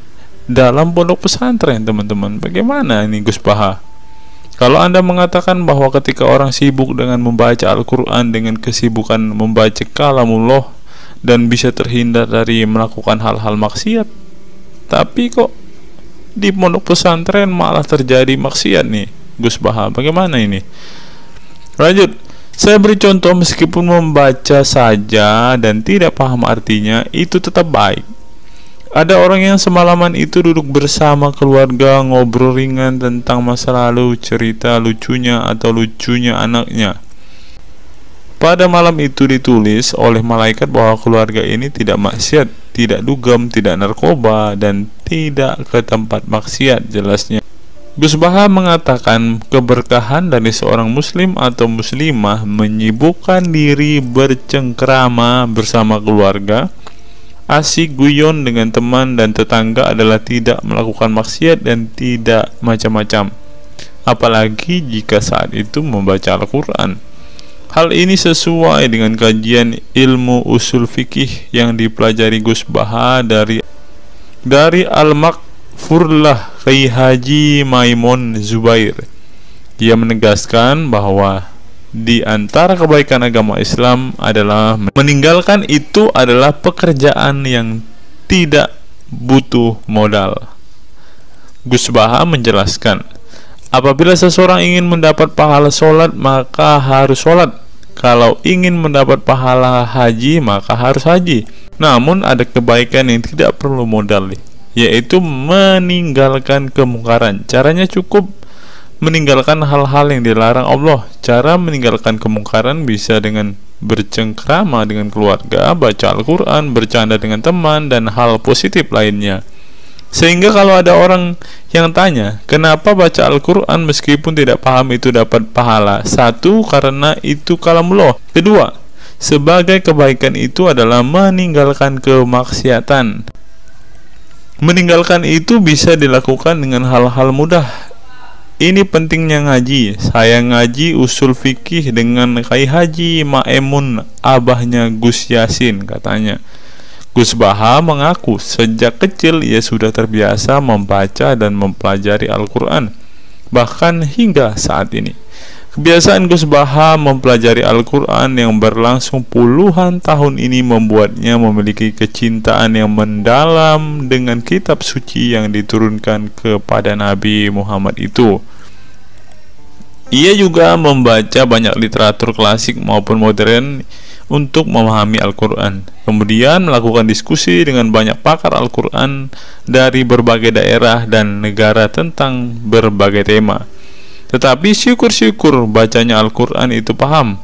dalam pondok pesantren, teman-teman. Bagaimana ini Gus Baha? Kalau Anda mengatakan bahwa ketika orang sibuk dengan membaca Al-Quran dengan kesibukan membaca kalamullah dan bisa terhindar dari melakukan hal-hal maksiat, tapi kok di pondok pesantren malah terjadi maksiat nih Gus Baha, bagaimana ini? Lanjut, saya beri contoh, meskipun membaca saja dan tidak paham artinya itu tetap baik. Ada orang yang semalaman itu duduk bersama keluarga, ngobrol ringan tentang masa lalu, cerita lucunya atau lucunya anaknya. Pada malam itu ditulis oleh malaikat bahwa keluarga ini tidak maksiat, tidak dugem, tidak narkoba, dan tidak ke tempat maksiat, jelasnya. Gus Baha mengatakan keberkahan dari seorang muslim atau muslimah menyibukkan diri bercengkrama bersama keluarga, asik guyon dengan teman dan tetangga adalah tidak melakukan maksiat dan tidak macam-macam, apalagi jika saat itu membaca Al-Quran. Hal ini sesuai dengan kajian ilmu usul fikih yang dipelajari Gus Baha dari Al-Makfurlah Kiai Haji Maimun Zubair. Ia menegaskan bahwa di antara kebaikan agama Islam adalah meninggalkan itu adalah pekerjaan yang tidak butuh modal. Gus Baha menjelaskan, apabila seseorang ingin mendapat pahala sholat, maka harus sholat. Kalau ingin mendapat pahala haji, maka harus haji. Namun ada kebaikan yang tidak perlu modal, yaitu meninggalkan kemungkaran. Caranya cukup meninggalkan hal-hal yang dilarang Allah. Cara meninggalkan kemungkaran bisa dengan bercengkrama dengan keluarga, baca Al-Quran, bercanda dengan teman, dan hal positif lainnya. Sehingga kalau ada orang yang tanya, kenapa baca Al-Quran meskipun tidak paham itu dapat pahala? Satu, karena itu kalamullah. Kedua, sebagai kebaikan itu adalah meninggalkan kemaksiatan. Meninggalkan itu bisa dilakukan dengan hal-hal mudah. Ini pentingnya ngaji. Saya ngaji usul fikih dengan Kiai Haji Maimun, abahnya Gus Yasin, katanya. Gus Baha mengaku sejak kecil ia sudah terbiasa membaca dan mempelajari Al-Quran, bahkan hingga saat ini. Kebiasaan Gus Baha mempelajari Al-Quran yang berlangsung puluhan tahun ini membuatnya memiliki kecintaan yang mendalam dengan kitab suci yang diturunkan kepada Nabi Muhammad itu. Ia juga membaca banyak literatur klasik maupun modern untuk memahami Al-Quran. Kemudian melakukan diskusi dengan banyak pakar Al-Quran dari berbagai daerah dan negara tentang berbagai tema. Tetapi syukur-syukur bacanya Al-Quran itu paham.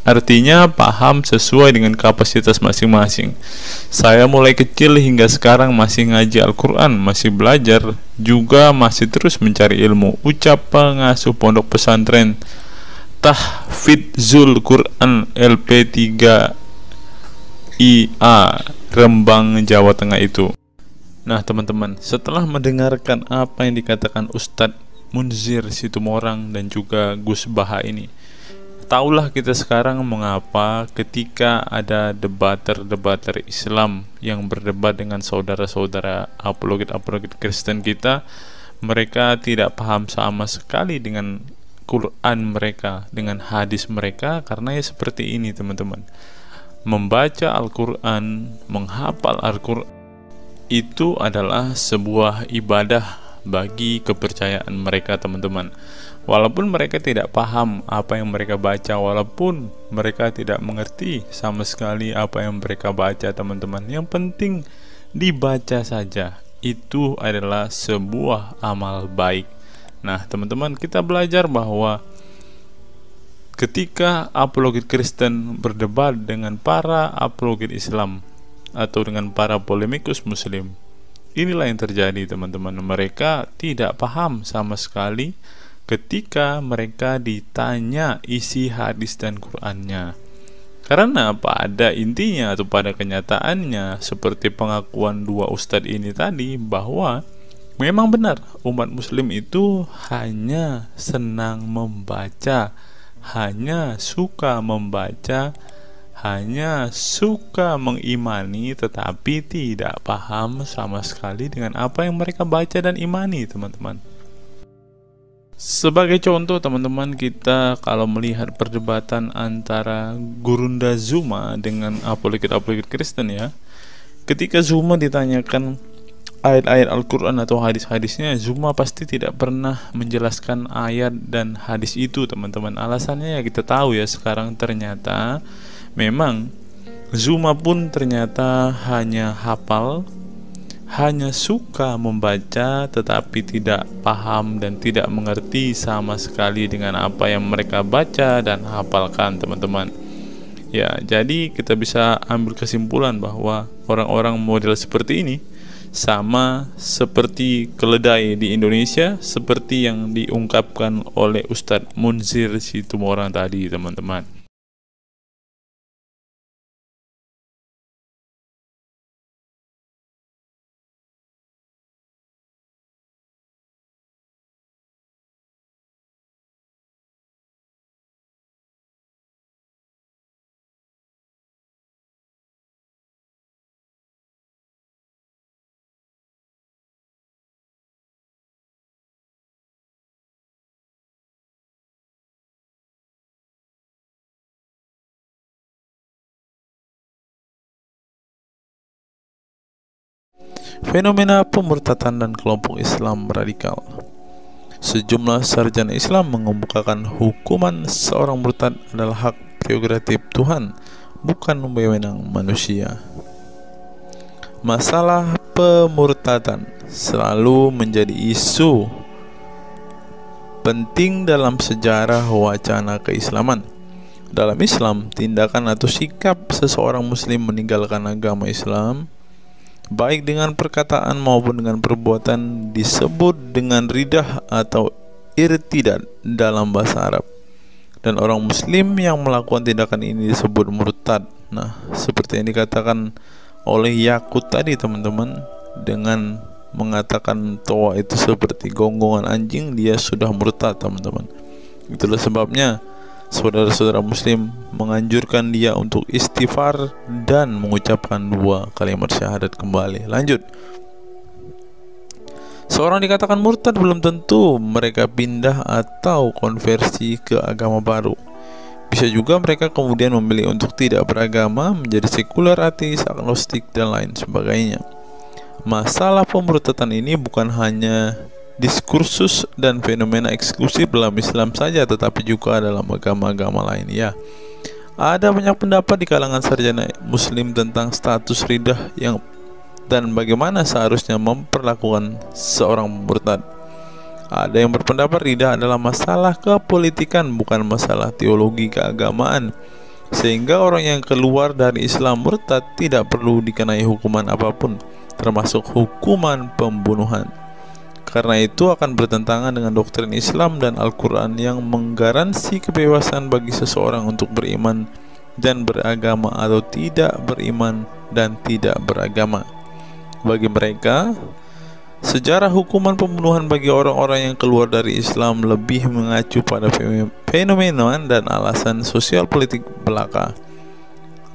Artinya paham sesuai dengan kapasitas masing-masing. Saya mulai kecil hingga sekarang masih ngaji Al-Quran, masih belajar, juga masih terus mencari ilmu. Ucap pengasuh pondok pesantren Tahfidzul Quran LP3 IA Rembang, Jawa Tengah itu. Nah teman-teman, setelah mendengarkan apa yang dikatakan Ustadz Munzir Situmorang dan juga Gus Baha ini, taulah kita sekarang mengapa ketika ada debater Islam yang berdebat dengan saudara-saudara apologet Kristen kita, mereka tidak paham sama sekali dengan Quran mereka, dengan hadis mereka, karena ya seperti ini teman-teman. Membaca Al-Quran, menghafal Al-Quran itu adalah sebuah ibadah bagi kepercayaan mereka teman-teman. Walaupun mereka tidak paham apa yang mereka baca, walaupun mereka tidak mengerti sama sekali apa yang mereka baca teman-teman, yang penting dibaca saja, itu adalah sebuah amal baik. Nah teman-teman, kita belajar bahwa ketika apologet Kristen berdebat dengan para apologet Islam atau dengan para polemikus Muslim, inilah yang terjadi teman-teman. Mereka tidak paham sama sekali ketika mereka ditanya isi hadis dan Qur'annya. Karena pada intinya atau pada kenyataannya, seperti pengakuan dua ustadz ini tadi, bahwa memang benar umat muslim itu hanya senang membaca, hanya suka membaca, hanya suka mengimani, tetapi tidak paham sama sekali dengan apa yang mereka baca dan imani teman-teman. Sebagai contoh teman-teman, kita kalau melihat perdebatan antara Gurunda Zuma dengan apologet Kristen ya, ketika Zuma ditanyakan ayat-ayat Al-Quran atau hadis-hadisnya, Zuma pasti tidak pernah menjelaskan ayat dan hadis itu teman-teman. Alasannya ya kita tahu ya, sekarang ternyata memang Zuma pun ternyata hanya hafal, hanya suka membaca tetapi tidak paham dan tidak mengerti sama sekali dengan apa yang mereka baca dan hafalkan, teman-teman. Ya, jadi kita bisa ambil kesimpulan bahwa orang-orang model seperti ini sama seperti keledai di Indonesia, seperti yang diungkapkan oleh Ustadz Munzir Situmorang tadi, teman-teman. Fenomena pemurtadan dan kelompok Islam radikal. Sejumlah sarjana Islam mengemukakan hukuman seorang murtad adalah hak prerogatif Tuhan, bukan wewenang manusia. Masalah pemurtadan selalu menjadi isu penting dalam sejarah wacana keislaman. Dalam Islam, tindakan atau sikap seseorang muslim meninggalkan agama Islam, baik dengan perkataan maupun dengan perbuatan, disebut dengan ridah atau irtidad dalam bahasa Arab. Dan orang muslim yang melakukan tindakan ini disebut murtad. Nah, seperti yang dikatakan oleh Yakut tadi, teman-teman, dengan mengatakan toa itu seperti gonggongan anjing, dia sudah murtad, teman-teman. Itulah sebabnya saudara-saudara muslim menganjurkan dia untuk istighfar dan mengucapkan 2 kalimat syahadat kembali. Lanjut. Seorang dikatakan murtad belum tentu mereka pindah atau konversi ke agama baru. Bisa juga mereka kemudian memilih untuk tidak beragama, menjadi sekuler, ateis, agnostik, dan lain sebagainya. Masalah pemurtadan ini bukan hanya diskursus dan fenomena eksklusif dalam Islam saja, tetapi juga dalam agama-agama lain. Ya, ada banyak pendapat di kalangan sarjana muslim tentang status ridah dan bagaimana seharusnya memperlakukan seorang murtad. Ada yang berpendapat ridah adalah masalah kepolitikan, bukan masalah teologi keagamaan, sehingga orang yang keluar dari Islam murtad tidak perlu dikenai hukuman apapun, termasuk hukuman pembunuhan. Karena itu akan bertentangan dengan doktrin Islam dan Al-Quran yang menggaransi kebebasan bagi seseorang untuk beriman dan beragama atau tidak beriman dan tidak beragama. Bagi mereka, sejarah hukuman pembunuhan bagi orang-orang yang keluar dari Islam lebih mengacu pada fenomena dan alasan sosial politik belaka.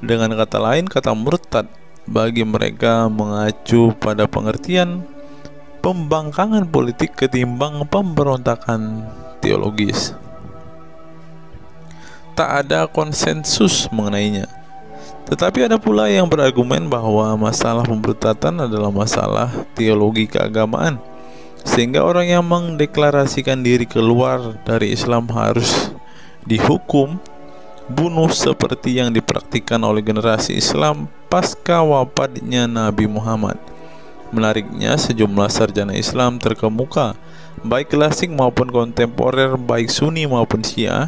Dengan kata lain, kata murtad bagi mereka mengacu pada pengertian pembangkangan politik ketimbang pemberontakan teologis. Tak ada konsensus mengenainya. Tetapi ada pula yang berargumen bahwa masalah pemurtadan adalah masalah teologi keagamaan, sehingga orang yang mendeklarasikan diri keluar dari Islam harus dihukum bunuh seperti yang dipraktikkan oleh generasi Islam pasca wafatnya Nabi Muhammad. Menariknya, sejumlah sarjana Islam terkemuka, baik klasik maupun kontemporer, baik Sunni maupun Syiah,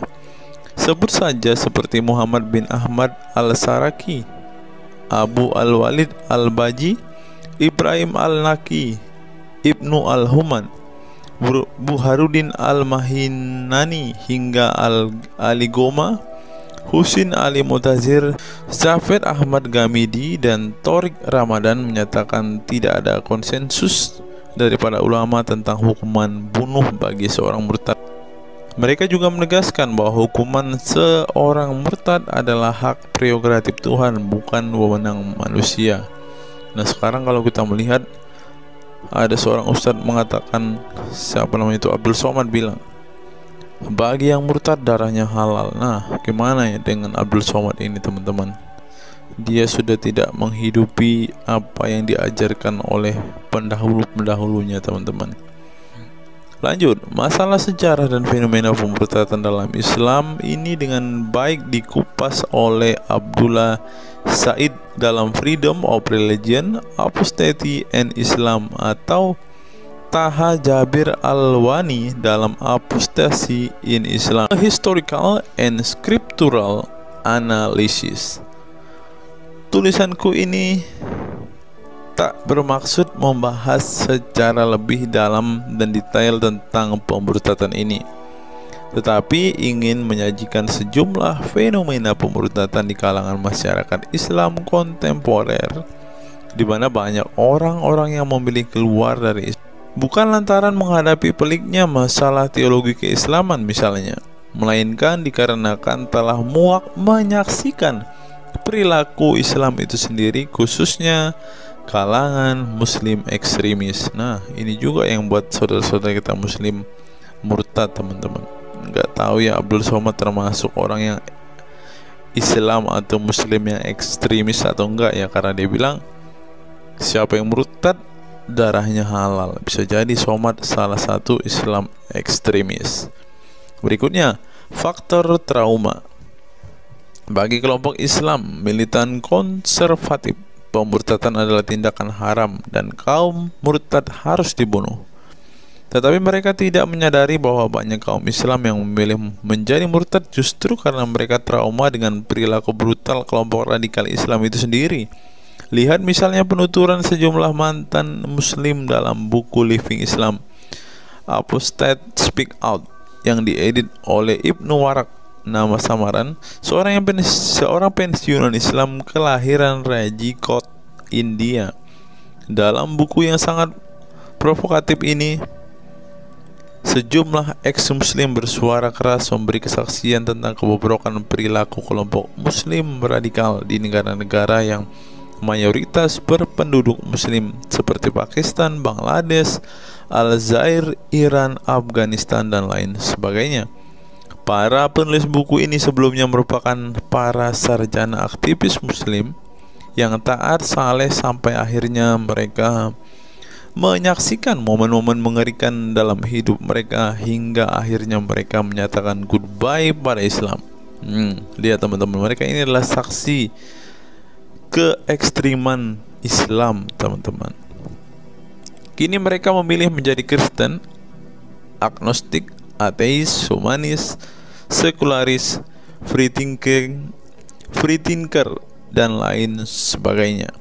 sebut saja seperti Muhammad bin Ahmad al-Saraki, Abu al-Walid al-Baji, Ibrahim al-Naqi, Ibnu al-Human, Buharuddin al-Mahinani, hingga Ali Goma, Husin Ali Mutazir, Zafir Ahmad Gamidi, dan Torik Ramadan menyatakan tidak ada konsensus dari para ulama tentang hukuman bunuh bagi seorang murtad. Mereka juga menegaskan bahwa hukuman seorang murtad adalah hak prerogatif Tuhan, bukan wewenang manusia. Nah, sekarang kalau kita melihat, ada seorang ustadz mengatakan, Abdul Somad bilang, bagi yang murtad darahnya halal. Nah, gimana ya dengan Abdul Somad ini, teman-teman? Dia sudah tidak menghidupi apa yang diajarkan oleh pendahulu-pendahulunya, teman-teman. Lanjut, masalah sejarah dan fenomena pemurtadan dalam Islam ini dengan baik dikupas oleh Abdullah Said dalam Freedom of Religion, Apostasy and Islam, atau Taha Jabir Al-Wani dalam Apostasy in Islam, A Historical and Scriptural Analysis. Tulisanku ini tak bermaksud membahas secara lebih dalam dan detail tentang pemurtadan ini, tetapi ingin menyajikan sejumlah fenomena pemurtadan di kalangan masyarakat Islam kontemporer, di mana banyak orang-orang yang memilih keluar dari Islam bukan lantaran menghadapi peliknya masalah teologi keislaman misalnya, melainkan dikarenakan telah muak menyaksikan perilaku Islam itu sendiri, khususnya kalangan muslim ekstremis. Nah, ini juga yang buat saudara-saudara kita muslim murtad, teman-teman. Nggak tahu ya Abdul Somad termasuk orang yang Islam atau muslim yang ekstremis atau enggak ya, karena dia bilang siapa yang murtad darahnya halal. Bisa jadi Somad salah satu Islam ekstremis. Berikutnya, faktor trauma. Bagi kelompok Islam militan konservatif, pemurtadan adalah tindakan haram dan kaum murtad harus dibunuh. Tetapi mereka tidak menyadari bahwa banyak kaum Islam yang memilih menjadi murtad justru karena mereka trauma dengan perilaku brutal kelompok radikal Islam itu sendiri. Lihat misalnya penuturan sejumlah mantan muslim dalam buku Living Islam, Apostate Speak Out, yang diedit oleh Ibnu Warak, nama samaran, seorang pensiunan Islam kelahiran Rajkot, India. Dalam buku yang sangat provokatif ini, sejumlah ex-muslim bersuara keras memberi kesaksian tentang kebobrokan perilaku kelompok muslim radikal di negara-negara yang mayoritas berpenduduk muslim seperti Pakistan, Bangladesh, Aljazair, Iran, Afghanistan, dan lain sebagainya. Para penulis buku ini sebelumnya merupakan para sarjana aktivis muslim yang taat saleh sampai akhirnya mereka menyaksikan momen-momen mengerikan dalam hidup mereka hingga akhirnya mereka menyatakan goodbye pada Islam. Lihat teman-teman, mereka ini adalah saksi keekstriman Islam, teman-teman. Kini mereka memilih menjadi Kristen, agnostik, ateis, humanis, sekularis, free thinker, dan lain sebagainya.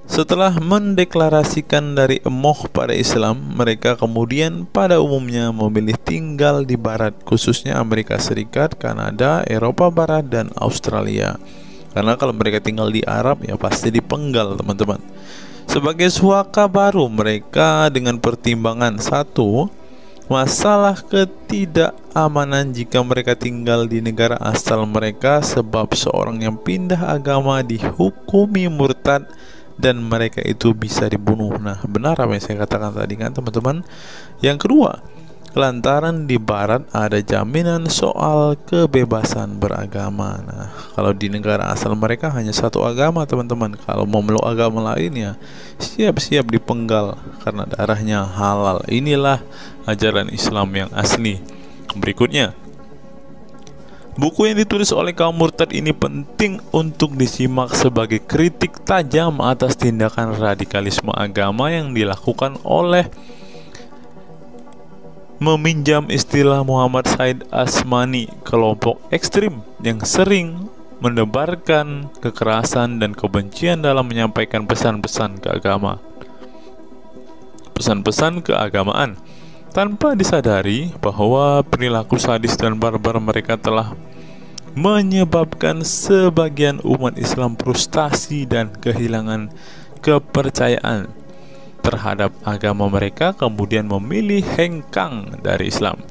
Setelah mendeklarasikan dari emoh pada Islam, mereka kemudian pada umumnya memilih tinggal di Barat, khususnya Amerika Serikat, Kanada, Eropa Barat, dan Australia. Karena kalau mereka tinggal di Arab ya pasti dipenggal, teman-teman. Sebagai suaka baru mereka dengan pertimbangan satu, masalah ketidakamanan jika mereka tinggal di negara asal mereka, sebab seorang yang pindah agama dihukumi murtad dan mereka itu bisa dibunuh. Nah, benar apa yang saya katakan tadi kan, teman-teman. Yang kedua, lantaran di Barat ada jaminan soal kebebasan beragama. Nah, kalau di negara asal mereka hanya satu agama, teman-teman. Kalau mau meluk agama lain ya siap-siap dipenggal karena darahnya halal. Inilah ajaran Islam yang asli. Berikutnya, buku yang ditulis oleh kaum murtad ini penting untuk disimak sebagai kritik tajam atas tindakan radikalisme agama yang dilakukan oleh, meminjam istilah Muhammad Said Asmani, kelompok ekstrim yang sering menebarkan kekerasan dan kebencian dalam menyampaikan pesan-pesan keagamaan tanpa disadari bahwa perilaku sadis dan barbar mereka telah menyebabkan sebagian umat Islam frustasi dan kehilangan kepercayaan terhadap agama mereka, kemudian memilih hengkang dari Islam.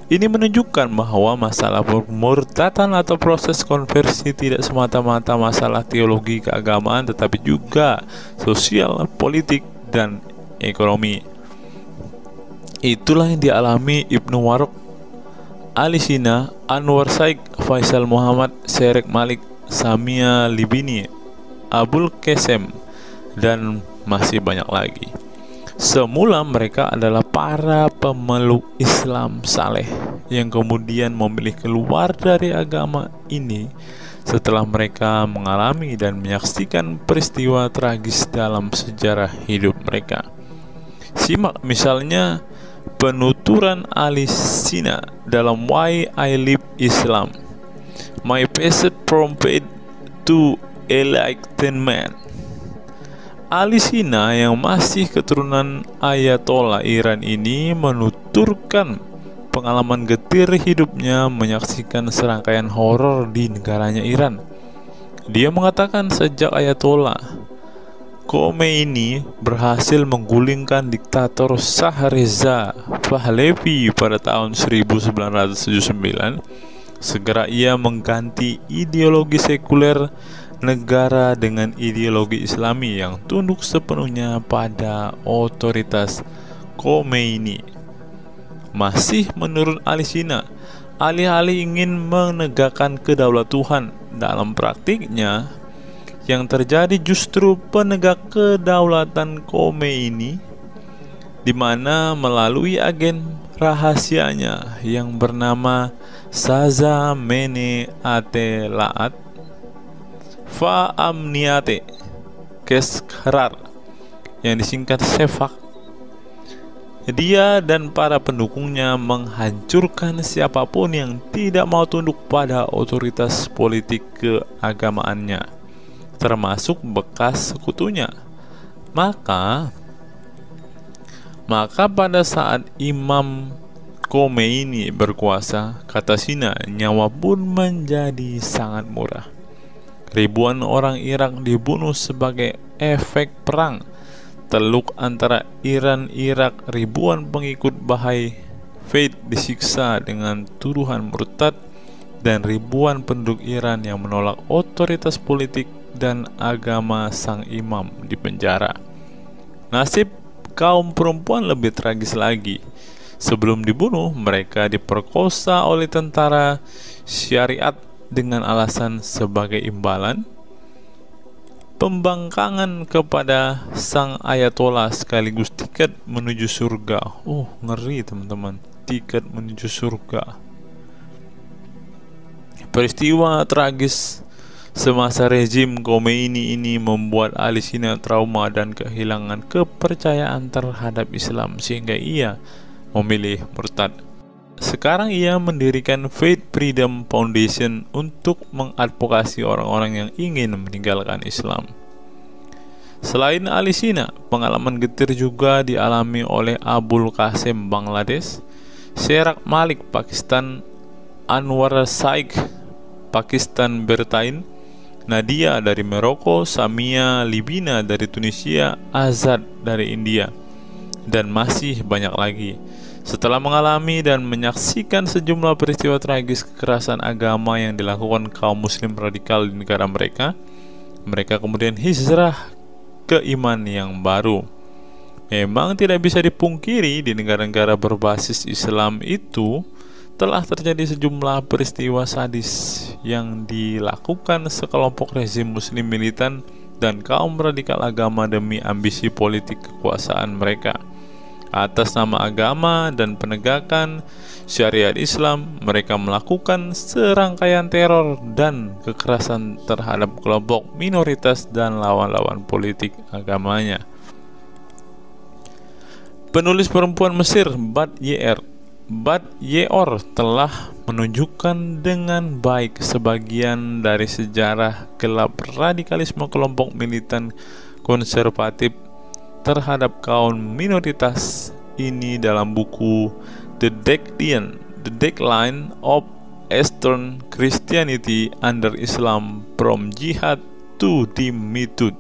Ini menunjukkan bahwa masalah pemurtadan atau proses konversi tidak semata-mata masalah teologi keagamaan, tetapi juga sosial, politik, dan ekonomi. Itulah yang dialami Ibnu Warok, Ali Sina, Anwar Saik, Faisal Muhammad, Syarek Malik, Samia Libini, Abul Qasem, dan masih banyak lagi. Semula mereka adalah para pemeluk Islam saleh yang kemudian memilih keluar dari agama ini setelah mereka mengalami dan menyaksikan peristiwa tragis dalam sejarah hidup mereka. Simak misalnya penuturan Ali Sina dalam Why I Live Islam, My Passage from Faith to Enlightenment. Ali Sina yang masih keturunan Ayatollah Iran ini menuturkan pengalaman getir hidupnya menyaksikan serangkaian horor di negaranya Iran. Dia mengatakan sejak Ayatollah Khomeini berhasil menggulingkan diktator Shah Reza Pahlavi pada tahun 1979, segera ia mengganti ideologi sekuler negara dengan ideologi Islami yang tunduk sepenuhnya pada otoritas Khomeini. Masih menurut Ali Sina, alih-alih ingin menegakkan kedaulat Tuhan, dalam praktiknya yang terjadi justru penegak kedaulatan Khomeini, di mana melalui agen rahasianya yang bernama Saza Mene Ate Laat Fa Amniate Keskharar yang disingkat Sefak, dia dan para pendukungnya menghancurkan siapapun yang tidak mau tunduk pada otoritas politik keagamaannya, termasuk bekas sekutunya. Maka pada saat Imam Khomeini berkuasa, kata Sina, nyawa pun menjadi sangat murah. Ribuan orang Irak dibunuh sebagai efek perang. Teluk antara Iran-Irak, ribuan pengikut Bahai Faith disiksa dengan tuduhan murtad, dan ribuan penduduk Iran yang menolak otoritas politik dan agama sang imam dipenjara. Nasib kaum perempuan lebih tragis lagi. Sebelum dibunuh, mereka diperkosa oleh tentara syariat dengan alasan sebagai imbalan pembangkangan kepada sang Ayatollah sekaligus tiket menuju surga. Ngeri teman-teman, tiket menuju surga. Peristiwa tragis semasa rezim Khomeini ini membuat Ali Sina trauma dan kehilangan kepercayaan terhadap Islam sehingga ia memilih murtad. Sekarang ia mendirikan Faith Freedom Foundation untuk mengadvokasi orang-orang yang ingin meninggalkan Islam. Selain Ali Sina, pengalaman getir juga dialami oleh Abul Qasim Bangladesh, Sherak Malik Pakistan, Anwar Saik Pakistan Bertain, Nadia dari Maroko, Samia Libina dari Tunisia, Azad dari India, dan masih banyak lagi. Setelah mengalami dan menyaksikan sejumlah peristiwa tragis kekerasan agama yang dilakukan kaum muslim radikal di negara mereka, mereka kemudian hijrah ke iman yang baru. Memang tidak bisa dipungkiri di negara-negara berbasis Islam itu telah terjadi sejumlah peristiwa sadis yang dilakukan sekelompok rezim muslim militan dan kaum radikal agama demi ambisi politik kekuasaan mereka. Atas nama agama dan penegakan syariat Islam, mereka melakukan serangkaian teror dan kekerasan terhadap kelompok minoritas dan lawan-lawan politik agamanya. Penulis perempuan Mesir Bad Ye'or telah menunjukkan dengan baik sebagian dari sejarah gelap radikalisme kelompok militan konservatif terhadap kaum minoritas ini dalam buku The Decline of Eastern Christianity Under Islam From Jihad to Dhimmitud.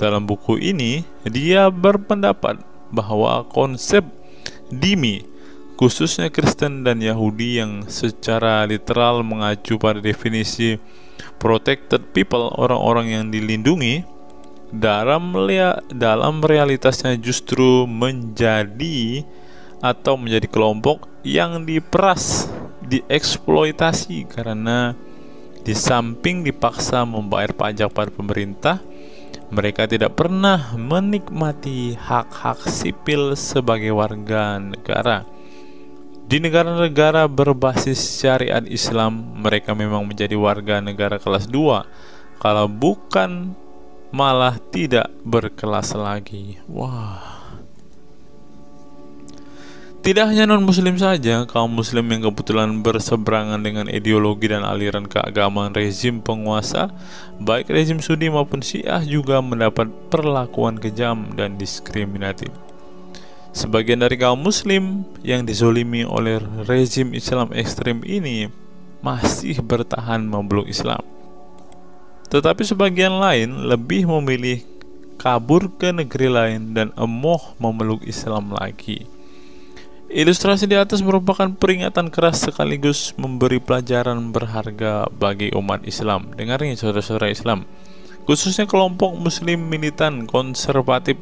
Dalam buku ini, dia berpendapat bahwa konsep dhimmi, khususnya Kristen dan Yahudi yang secara literal mengacu pada definisi protected people, orang-orang yang dilindungi, dalam realitasnya justru menjadi kelompok yang diperas, dieksploitasi karena di samping dipaksa membayar pajak pada pemerintah, Mereka tidak pernah menikmati hak-hak sipil sebagai warga negara. Di negara-negara berbasis syariat Islam, mereka memang menjadi warga negara kelas 2, kalau bukan malah tidak berkelas lagi. Wah. Tidak hanya non-muslim saja, kaum muslim yang kebetulan berseberangan dengan ideologi dan aliran keagamaan rezim penguasa, baik rezim Sunni maupun Syiah, juga mendapat perlakuan kejam dan diskriminatif. Sebagian dari kaum muslim yang dizolimi oleh rezim Islam ekstrim ini masih bertahan memeluk Islam. Tetapi sebagian lain lebih memilih kabur ke negeri lain dan emoh memeluk Islam lagi. Ilustrasi di atas merupakan peringatan keras sekaligus memberi pelajaran berharga bagi umat Islam. Dengarnya saudara-saudara Islam, khususnya kelompok muslim militan konservatif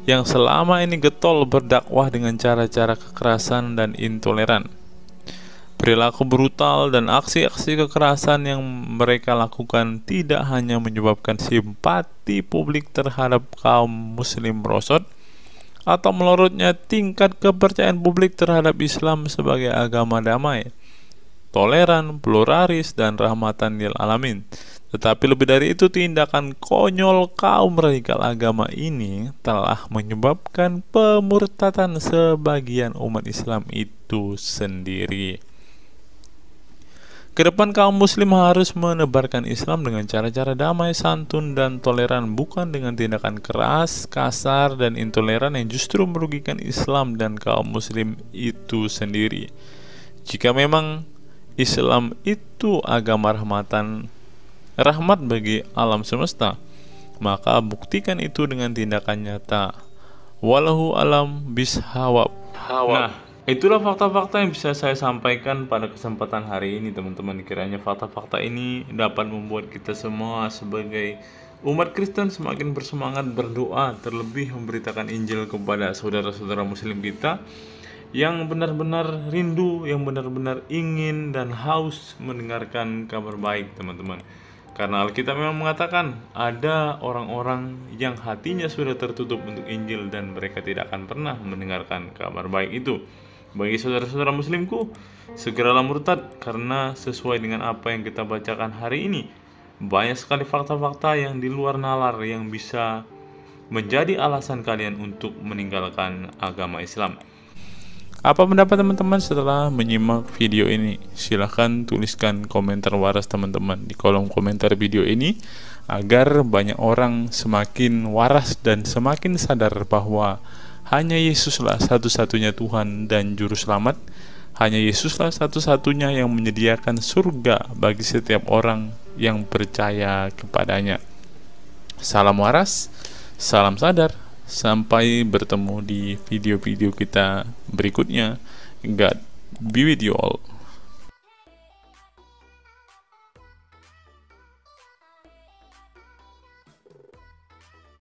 yang selama ini getol berdakwah dengan cara-cara kekerasan dan intoleran. Perilaku brutal dan aksi-aksi kekerasan yang mereka lakukan tidak hanya menyebabkan simpati publik terhadap kaum muslim merosot, atau melorotnya tingkat kepercayaan publik terhadap Islam sebagai agama damai, toleran, pluralis, dan rahmatan lil alamin. Tetapi lebih dari itu, tindakan konyol kaum radikal agama ini telah menyebabkan pemurtadan sebagian umat Islam itu sendiri. Kedepan kaum muslim harus menebarkan Islam dengan cara-cara damai, santun, dan toleran, bukan dengan tindakan keras, kasar, dan intoleran yang justru merugikan Islam dan kaum muslim itu sendiri. Jika memang Islam itu agama rahmat bagi alam semesta, maka buktikan itu dengan tindakan nyata. Wallahu alam bishawab. Nah, itulah fakta-fakta yang bisa saya sampaikan pada kesempatan hari ini, teman-teman. Kiranya fakta-fakta ini dapat membuat kita semua sebagai umat Kristen semakin bersemangat berdoa, terlebih memberitakan Injil kepada saudara-saudara muslim kita yang benar-benar rindu, yang benar-benar ingin dan haus mendengarkan kabar baik, teman-teman. Karena Alkitab memang mengatakan ada orang-orang yang hatinya sudah tertutup untuk Injil dan mereka tidak akan pernah mendengarkan kabar baik itu. Bagi saudara-saudara muslimku, segeralah murtad, karena sesuai dengan apa yang kita bacakan hari ini, banyak sekali fakta-fakta yang di luar nalar yang bisa menjadi alasan kalian untuk meninggalkan agama Islam. Apa pendapat teman-teman setelah menyimak video ini? Silahkan tuliskan komentar waras teman-teman di kolom komentar video ini, agar banyak orang semakin waras dan semakin sadar bahwa hanya Yesuslah satu-satunya Tuhan dan Juru Selamat. Hanya Yesuslah satu-satunya yang menyediakan surga bagi setiap orang yang percaya kepadanya. Salam waras, salam sadar. Sampai bertemu di video-video kita berikutnya. God be with you all.